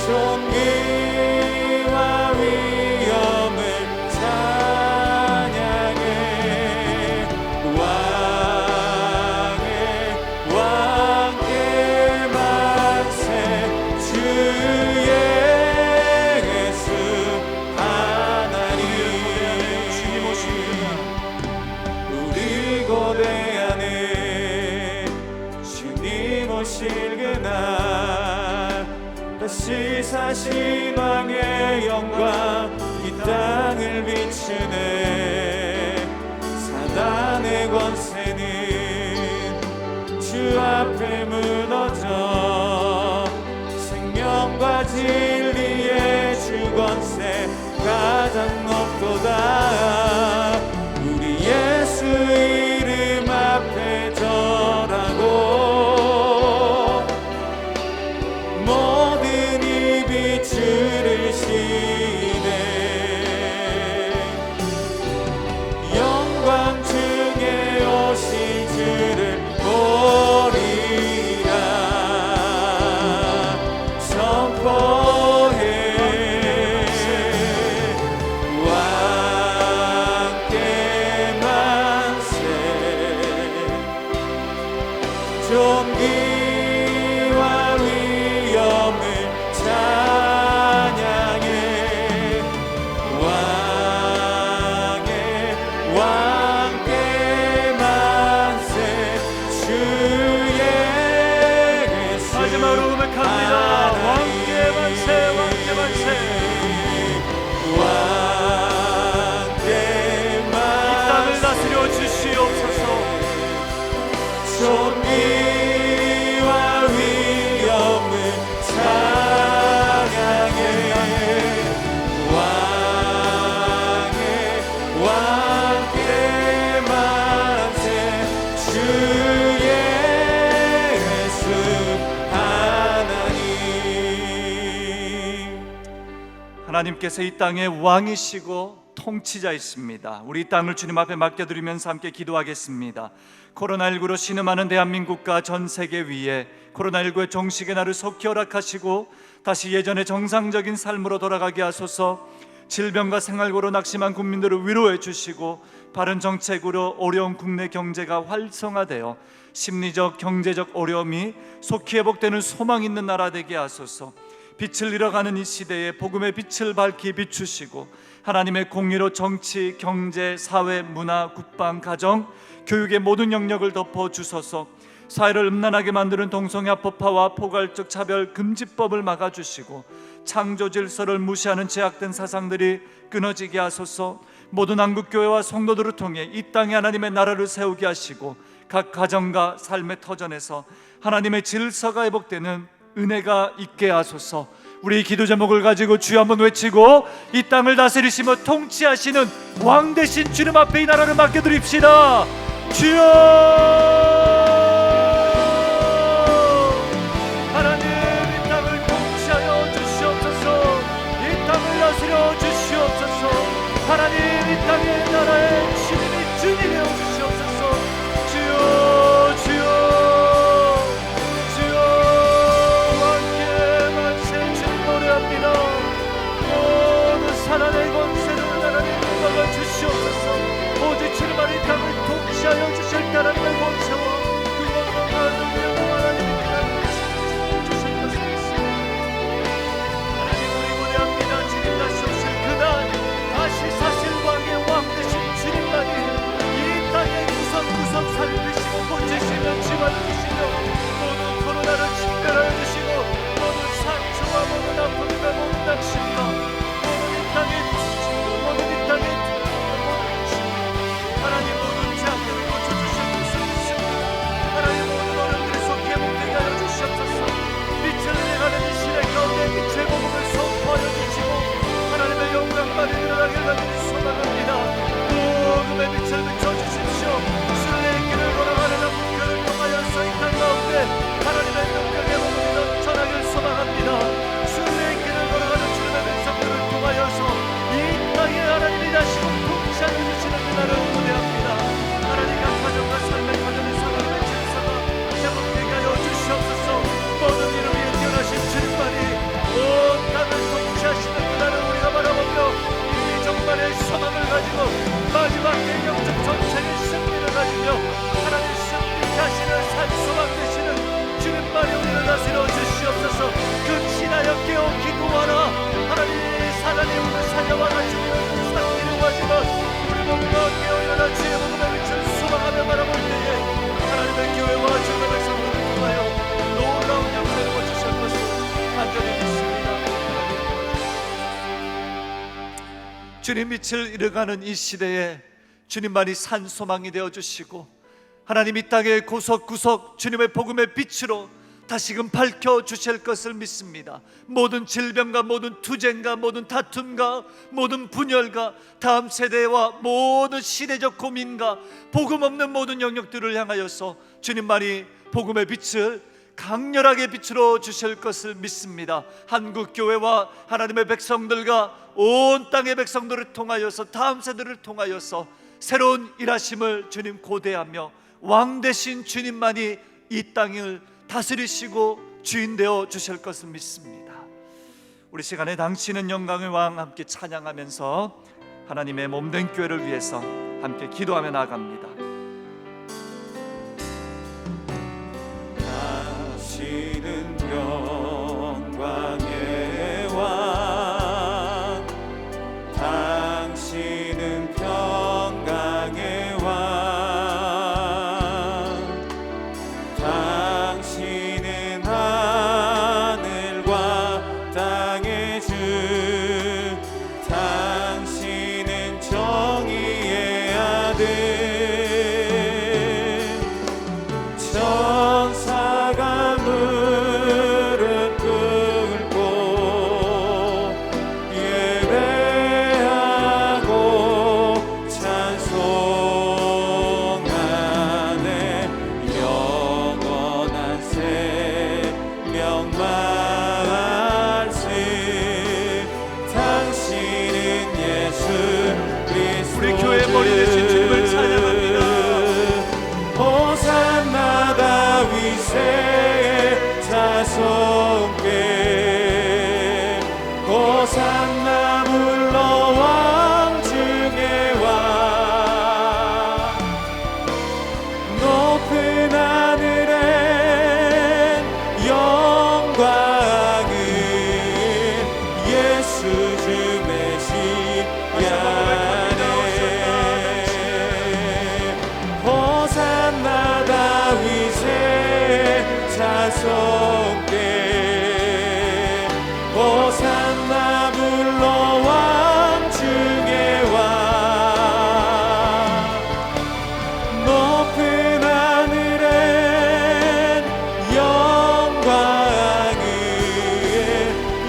존귀와 위엄을 찬양해. 왕께 만세 주 예수 하나님. 주님 오시는 우리 고대 안에 주님 오실 그날 다시 사신 왕의 영광 이 땅을 비추네. 사단의 권세는 주 앞에 무너져 생명과 진리의 주 권세 가장 높도다. 우리 예수 이름 앞에 절하고 모든 입이 주를 시네. 영광 중에 오실 주를 보리라 선포해. 왕께 만세 존귀와 위엄을 찬양해. 왕께 만세 주 예수 마지막으로 고백합니다. 왕께 만세, 왕께 만세. 왕께 이 땅을 다스려 주시옵소서. 존귀와 위엄을 찬양해. 왕께 만세 주 예수 하나님께서 이 땅의 왕이시고 통치자이십니다. 우리 이 땅을 주님 앞에 맡겨드리면서 함께 기도하겠습니다. 코로나19로 신음하는 대한민국과 전 세계 위에 코로나19의 종식의 날을 속히 허락하시고 다시 예전의 정상적인 삶으로 돌아가게 하소서. 질병과 생활고로 낙심한 국민들을 위로해 주시고 바른 정책으로 어려운 국내 경제가 활성화되어 심리적 경제적 어려움이 속히 회복되는 소망 있는 나라 되게 하소서. 빛을 잃어가는 이 시대에 복음의 빛을 밝히 비추시고 하나님의 공의로 정치, 경제, 사회, 문화, 국방, 가정, 교육의 모든 영역을 덮어주소서. 사회를 음란하게 만드는 동성애합법화와 포괄적 차별 금지법을 막아주시고 창조 질서를 무시하는 제약된 사상들이 끊어지게 하소서. 모든 한국교회와 성도들을 통해 이 땅에 하나님의 나라를 세우게 하시고 각 가정과 삶의 터전에서 하나님의 질서가 회복되는 은혜가 있게 하소서. 우리 기도 제목을 가지고 주여 한번 외치고 이 땅을 다스리시며 통치하시는 왕 되신 주님 앞에 이 나라를 맡겨드립시다. 주여, 하나님 이 땅을 통치하여 주시옵소서. 이 땅을 다스려 주시옵소서. 하나님 이 땅의 나라의 주님이 주님이여 주시옵소서. 주여, 주여, 하나님의 권세를 하나님 받아 주시옵소서. 오직 주님만 이 땅을 통치하여 주실 하나님의 권세와 그 권능과 능력으로 하나님이 주실 것을 믿습니다. 하나님 우리 고대합니다. 주님 다시 오실 그날 다시 사실 왕의 왕 되신 주님만이 이 땅의 구석구석 살피시고 고치시며 지원해 주시며 모든 코로나를 식별하여 주시고 모든 상처와 모든 아픔과 모든 낙심과 하나님 모든 죄악들을 고쳐주실 것을 믿습니다. 하나님 모든 어른들이 속히 회복되게 하여 주시옵소서. 빛을 내가는 이 시대 가운데 빛의 복음을 선포하여 주시고 하나님의 영광만이 드러나길 간절히 소망합니다. 복음의 빛을 비춰주십시오. 순례의 길을 걸어가는 한국교를 통하여서 이 땅 가운데 하나님의 능력의 복음이 넘쳐나길 소망합니다. 순례의 길을 걸어가는 주님의 백성들을 통하여서 이 땅에 하나님이 다시 통치하여 주시는 그날을 기대합니다. 하나님 각 가정과 삶의 가정의 사랑의 질서가 회복되게 하여 주시옵소서. 모든 이를 위해 태어나신 주님만이 온 땅을 통치하시는 그날을 우리가 바라보며 이 정말의 소망을 가지고 마지막 대경적 전쟁의 승리를 가지며 하나님 승리케 하시는 산소망 되시는 주님만이 우리를 다스려 주시옵소서. 근신하여 깨어 기도하라. 하나님 사단이 오늘 사자와 같이 우리를 상기려고 하지만 우리 몸과 깨어 일어나 주의 복음의 빛을 소망하며 바라볼 때에 하나님의 교회와 주님의 백성들을 통하여 놀라운 역사를 거치실 것을 간절히 믿습니다. 주님 빛을 잃어가는 이 시대에 주님만이 산소망이 되어주시고 하나님 이 땅의 구석구석 주님의 복음의 빛으로 다시금 밝혀주실 것을 믿습니다. 모든 질병과 모든 투쟁과 모든 다툼과 모든 분열과 다음 세대와 모든 시대적 고민과 복음 없는 모든 영역들을 향하여서 주님만이 복음의 빛을 강렬하게 비추어 주실 것을 믿습니다. 한국교회와 하나님의 백성들과 온 땅의 백성들을 통하여서 다음 세대를 통하여서 새로운 일하심을 주님 고대하며 왕 되신 주님만이 이 땅을 다스리시고 주인 되어 주실 것을 믿습니다. 우리 시간에 당신은 영광의 왕 함께 찬양하면서 하나님의 몸된 교회를 위해서 함께 기도하며 나아갑니다. 당신은 영광의 왕, 당신은 평강의 왕, 당신은 하늘과 땅의 주, 당신은 정의의 아들. 천사가 무릎 꿇고 예배하고 찬송하네. 영원한 생명 말씀 당신 손길 호산나 불러 왕중에 와 높은 하늘엔 영광을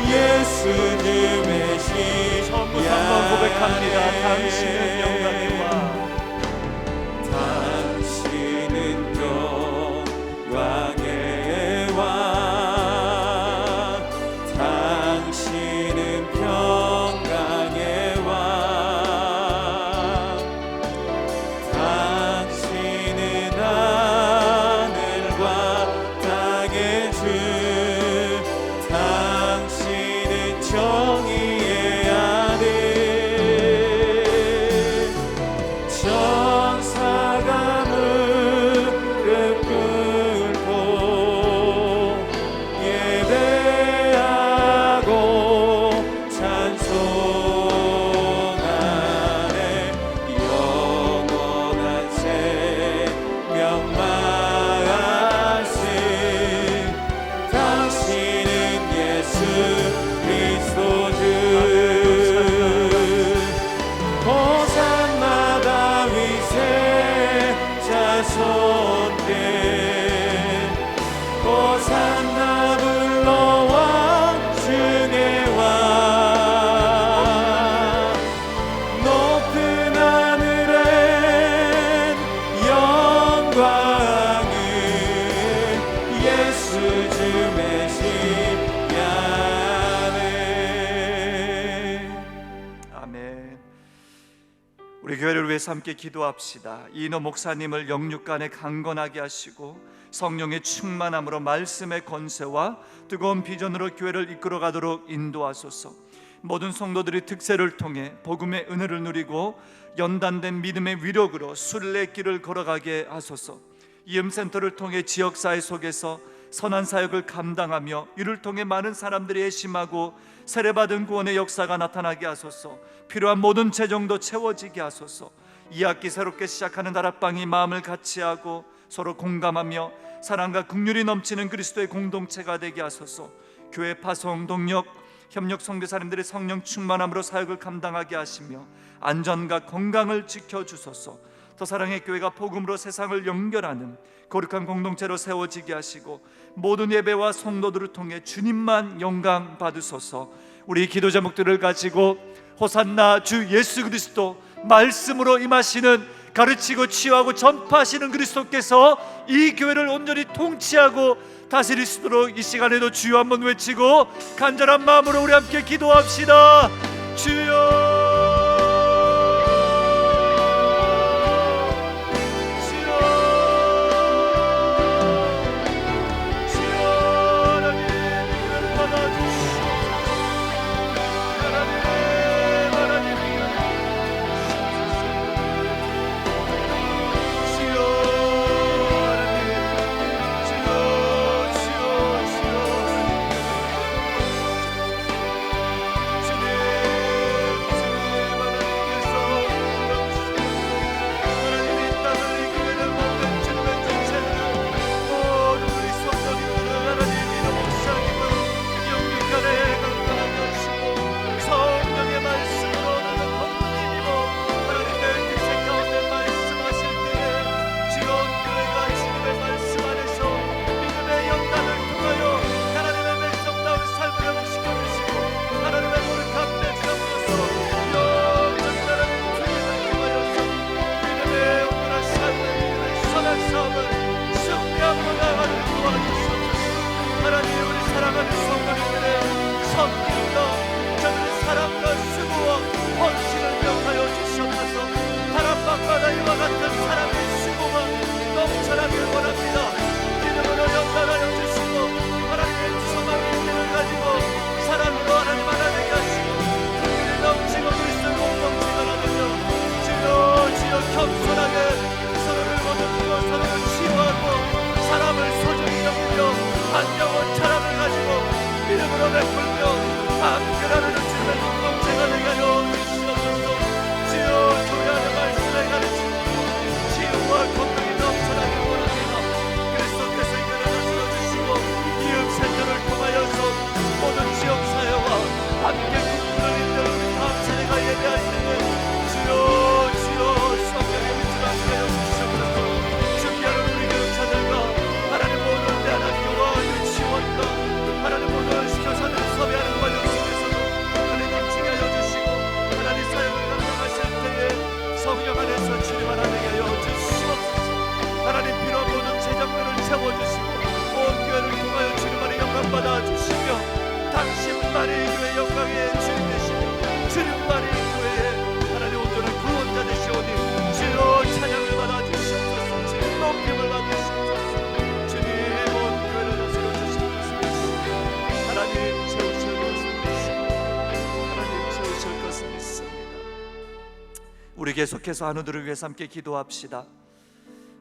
예수님의 처음부터 한번 고백합니다. 당신은 영광의 왕. 당신은 영광의 왕 당신은 평강의 왕 당신은 하늘과 땅의 주 당신은 정의의 아들 천사가 무릎 꿇고 예배하고 찬송하네 영원한 생명 말씀 당신은 예수 그리스도 주 호산나 다윗의 자손들 호산나 불러 왕중에 와 높은 하늘엔 영광을 예수 주 메시아네. 아멘. 우리 교회를 위해서 함께 기도합시다. 이인호 목사님을 영육간에 강건하게 하시고 성령의 충만함으로 말씀의 권세와 뜨거운 비전으로 교회를 이끌어가도록 인도하소서. 모든 성도들이 특세를 통해 복음의 은혜를 누리고 연단된 믿음의 위력으로 순례의 길을 걸어가게 하소서. 이음센터를 통해 지역사회 속에서 선한 사역을 감당하며 이를 통해 많은 사람들이 회심하고 세례받은 구원의 역사가 나타나게 하소서. 필요한 모든 재정도 채워지게 하소서. 이 학기 새롭게 시작하는 다락방이 마음을 같이하고 서로 공감하며 사랑과 긍휼이 넘치는 그리스도의 공동체가 되게 하소서. 교회 파송 동력 협력 선교사님들의 성령 충만함으로 사역을 감당하게 하시며 안전과 건강을 지켜주소서. 더 사랑의 교회가 복음으로 세상을 연결하는 거룩한 공동체로 세워지게 하시고 모든 예배와 성도들을 통해 주님만 영광 받으소서. 우리 기도 제목들을 가지고 호산나 주 예수 그리스도 말씀으로 임하시는 가르치고 치유하고 전파하시는 그리스도께서 이 교회를 온전히 통치하고 다스릴 수 있도록 이 시간에도 주여 한번 외치고 간절한 마음으로 우리 함께 기도합시다. 주여 환경은 사랑을 가지고 믿음으로 베풀며 채워주시고 온 교회를 통하여 주님만의 영광 받아주시며 당신만의 교회 영광에 주님 되시며 주님만의 교회에 하나님 온전한 구원자 되시오니 주여 찬양을 받아주시옵소서. 주님 높임을 받으시옵소서. 주님 온 교회를 다스려 주실 것을 믿습니다. 하나님 채우실 것을 믿습니다. 하나님 채우실 것을 믿습니다. 우리 계속해서 한우들을 위해서 함께 기도합시다.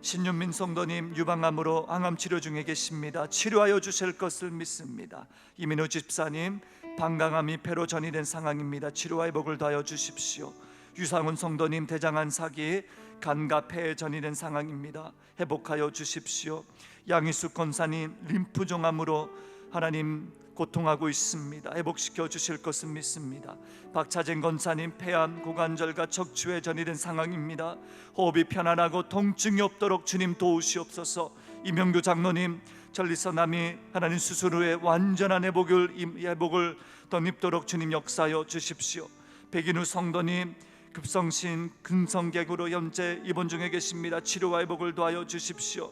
신윤민 성도님 유방암으로 항암 치료 중에 계십니다. 치료하여 주실 것을 믿습니다. 이민호 집사님 방광암이 폐로 전이된 상황입니다. 치료와 회복을 더하여 주십시오. 유상훈 성도님 대장암 사기 간과 폐에 전이된 상황입니다. 회복하여 주십시오. 양희숙 권사님 림프종암으로 하나님 고통하고 있습니다. 회복시켜 주실 것을 믿습니다. 박차진 권사님 폐암, 고관절과 척추에 전이된 상황입니다. 호흡이 편안하고 통증이 없도록 주님 도우시옵소서. 이명규 장로님 전리선암이 하나님 수술 후에 완전한 회복을 덧입도록 주님 역사하여 주십시오. 백인우 성도님 급성신 근성객으로 현재 입원 중에 계십니다. 치료와 회복을 도하여 주십시오.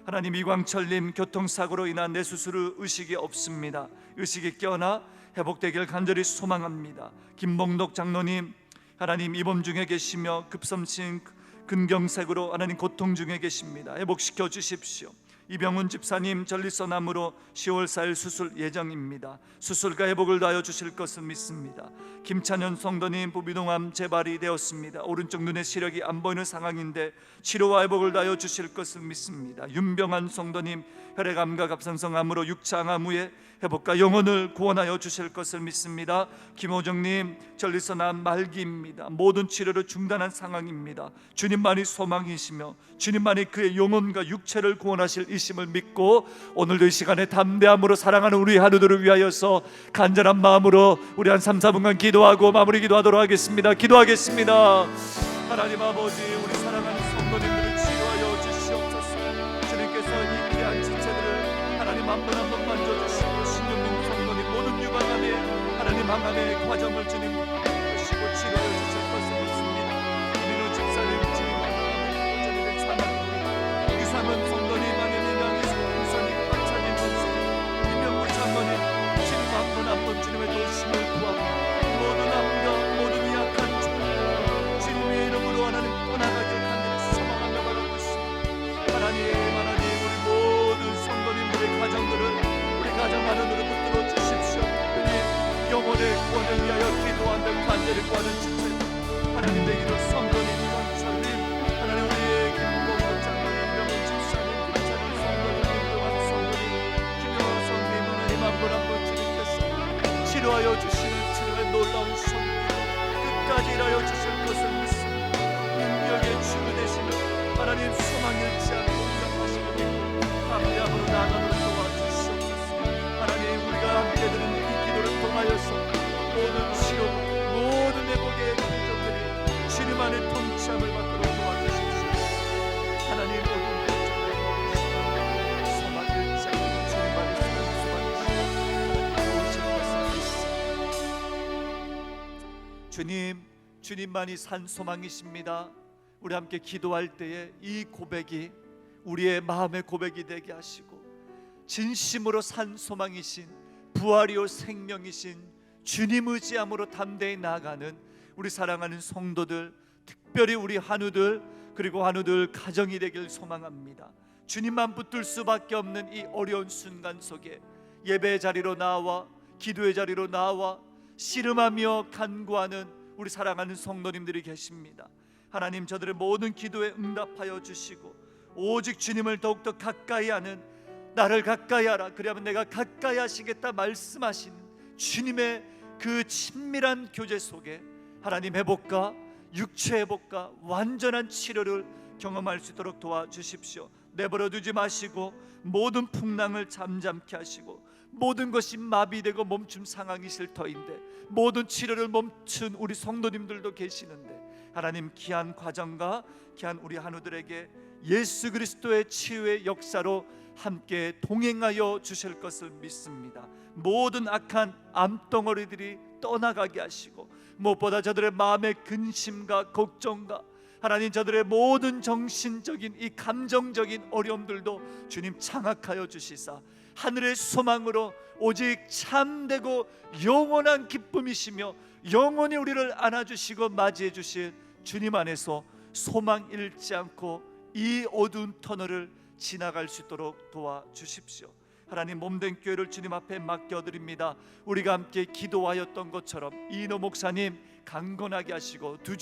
하나님 이광철님 교통사고로 인한 뇌수술 후 의식이 없습니다. 의식이 깨어나 회복되길 간절히 소망합니다. 김봉덕 장로님 하나님 입원 중에 계시며 급성신 근경색으로 하나님 고통 중에 계십니다. 회복시켜 주십시오. 이병훈 집사님 전리선암으로 10월 4일 수술 예정입니다. 수술과 회복을 도와여 주실 것을 믿습니다. 김찬현 성도님 부비동암 재발이 되었습니다. 오른쪽 눈의 시력이 안 보이는 상황인데 치료와 회복을 도와여 주실 것을 믿습니다. 윤병환 성도님 혈액암과 갑상선암으로 6차 항암 후에 회복과 영혼을 구원하여 주실 것을 믿습니다. 김호정님 전리선암 말기입니다. 모든 치료를 중단한 상황입니다. 주님만이 소망이시며 주님만이 그의 영혼과 육체를 구원하실 이심을 믿고 오늘도 이 시간에 담대함으로 사랑하는 우리 하루들을 위하여서 간절한 마음으로 우리 한 3-4분간 기도하고 마무리 기도하도록 하겠습니다. 기도하겠습니다. 하나님 아버지 우리 사랑하는 성도님들을 치료하여 주시옵소서. 주님께서 이 귀한 지체들을 하나님 한 번 한 번 만져주시고 신윤민 성도님 모든 유방암의 하나님 항암의 과정을 주님 보시고 치료해 주실 것을 믿습니다. 이민호 집사님 주님 전이된 사망입니다. 유상은 성도님 아니면 양희숙 권사님 박찬진 권사님 이명구 장로님 주님 한 번 한 번 주님의 도심을 구하고 모든 암과 모든 약한 주님의 이름으로 하나님 떠나가길 간절히 소망하며 바라고 있습니다. 하나님 우리 모든 성도님들의 가정들을 우리 가정 안으로 붙들어 주십시오. 특별히 영혼의 구원을 위하여 기도하는 간절히 구하는 지체 하나님 되기로 성도님 권사님 하나님 우리의 김봉도 장로님 명훈 집사님 김찬일 성도님 김동환 성도님 김효성님 하나님 한 분 한 분 주님께서 치료하여 주시는 치료의 놀라운 손길 끝까지 일하여 주실 것을 믿습니다. 능력의 주가 되시며 하나님 소망 잃지 않고 응답하시고 믿고 담대함으로 나아가도록 도와주시옵소서. 하나님 우리가 함께 드는 이 기도를 통하여서 모든 치료 모든 회복의 긍정들이 주님 안에 통치함을 받도록 도와주십시오. 하나님 모든 걱정을 소망 잃지 않고 주님 안에 소망이시고 도우실 것을 믿습니다. 주님만이 산 소망이십니다. 우리 함께 기도할 때에 이 고백이 우리의 마음의 고백이 되게 하시고 진심으로 산 소망이신 부활이요 생명이신 주님 의지함으로 담대히 나아가는 우리 사랑하는 성도들 특별히 우리 한우들 그리고 한우들 가정이 되길 소망합니다. 주님만 붙들 수밖에 없는 이 어려운 순간 속에 예배 자리로 나와 기도의 자리로 나와 씨름하며 간구하는 우리 사랑하는 성도님들이 계십니다. 하나님 저들의 모든 기도에 응답하여 주시고 오직 주님을 더욱더 가까이 하는 나를 가까이 하라 그리하면 내가 가까이 하시겠다 말씀하시는 주님의 그 친밀한 교제 속에 하나님 회복과 육체 회복과 완전한 치료를 경험할 수 있도록 도와주십시오. 내버려 두지 마시고 모든 풍랑을 잠잠케 하시고 모든 것이 마비되고 멈춘 상황이실 터인데 모든 치료를 멈춘 우리 성도님들도 계시는데 하나님 귀한 과정과 귀한 우리 한우들에게 예수 그리스도의 치유의 역사로 함께 동행하여 주실 것을 믿습니다. 모든 악한 암덩어리들이 떠나가게 하시고 무엇보다 저들의 마음의 근심과 걱정과 하나님 저들의 모든 정신적인 이 감정적인 어려움들도 주님 장악하여 주시사 하늘의 소망으로 오직 참되고 영원한 기쁨이시며 영원히 우리를 안아주시고 맞이해 주실 주님 안에서 소망 잃지 않고 이 어두운 터널을 지나갈 수 있도록 도와주십시오. 하나님 몸된 교회를 주님 앞에 맡겨드립니다. 우리가 함께 기도하였던 것처럼 이인호 목사님 강건하게 하시고 두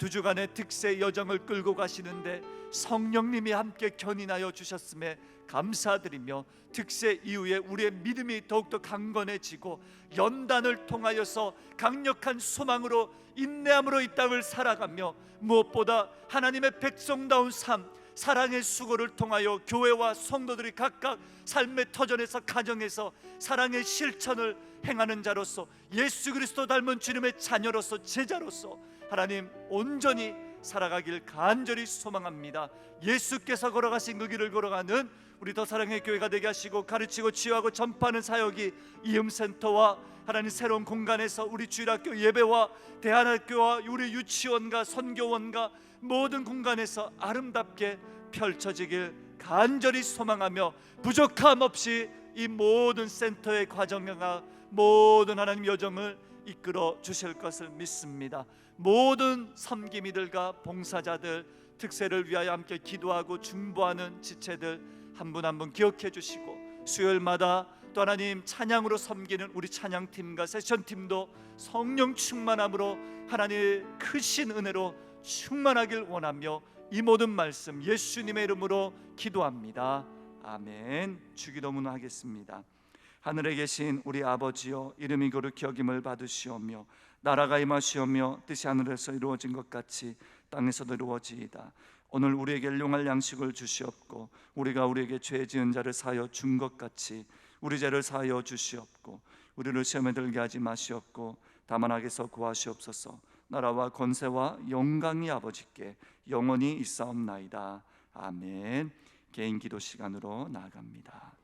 주간의 특세 여정을 끌고 가시는데 성령님이 함께 견인하여 주셨음에 감사드리며 특세 이후에 우리의 믿음이 더욱더 강건해지고 연단을 통하여서 강력한 소망으로 인내함으로 이 땅을 살아가며 무엇보다 하나님의 백성다운 삶 사랑의 수고를 통하여 교회와 성도들이 각각 삶의 터전에서 가정에서 사랑의 실천을 행하는 자로서 예수 그리스도 닮은 주님의 자녀로서 제자로서 하나님 온전히 살아가길 간절히 소망합니다. 예수께서 걸어가신 그 길을 걸어가는 우리 더 사랑의 교회가 되게 하시고 가르치고 치유하고 전파하는 사역이 이음센터와 하나님 새로운 공간에서 우리 주일학교 예배와 대안학교와 우리 유치원과 선교원과 모든 공간에서 아름답게 펼쳐지길 간절히 소망하며 부족함 없이 이 모든 센터의 과정과 모든 하나님 여정을 이끌어 주실 것을 믿습니다. 모든 섬김이들과 봉사자들 특세를 위하여 함께 기도하고 중보하는 지체들 한 분 한 분 기억해 주시고 수요일마다 또 하나님 찬양으로 섬기는 우리 찬양팀과 세션팀도 성령 충만함으로 하나님의 크신 은혜로 충만하길 원하며 이 모든 말씀 예수님의 이름으로 기도합니다. 아멘. 주기도문 하겠습니다. 하늘에 계신 우리 아버지여 이름이 거룩히 여김을 받으시오며 나라가 임하시오며 뜻이 하늘에서 이루어진 것 같이 땅에서도 이루어지이다. 오늘 우리에게 일용할 양식을 주시옵고 우리가 우리에게 죄 지은 자를 사하여 준 것 같이 우리 죄를 사하여 주시옵고 우리를 시험에 들게 하지 마시옵고 다만 악에서 구하시옵소서. 나라와 권세와 영광이 아버지께 영원히 있사옵나이다. 아멘. 개인 기도 시간으로 나아갑니다.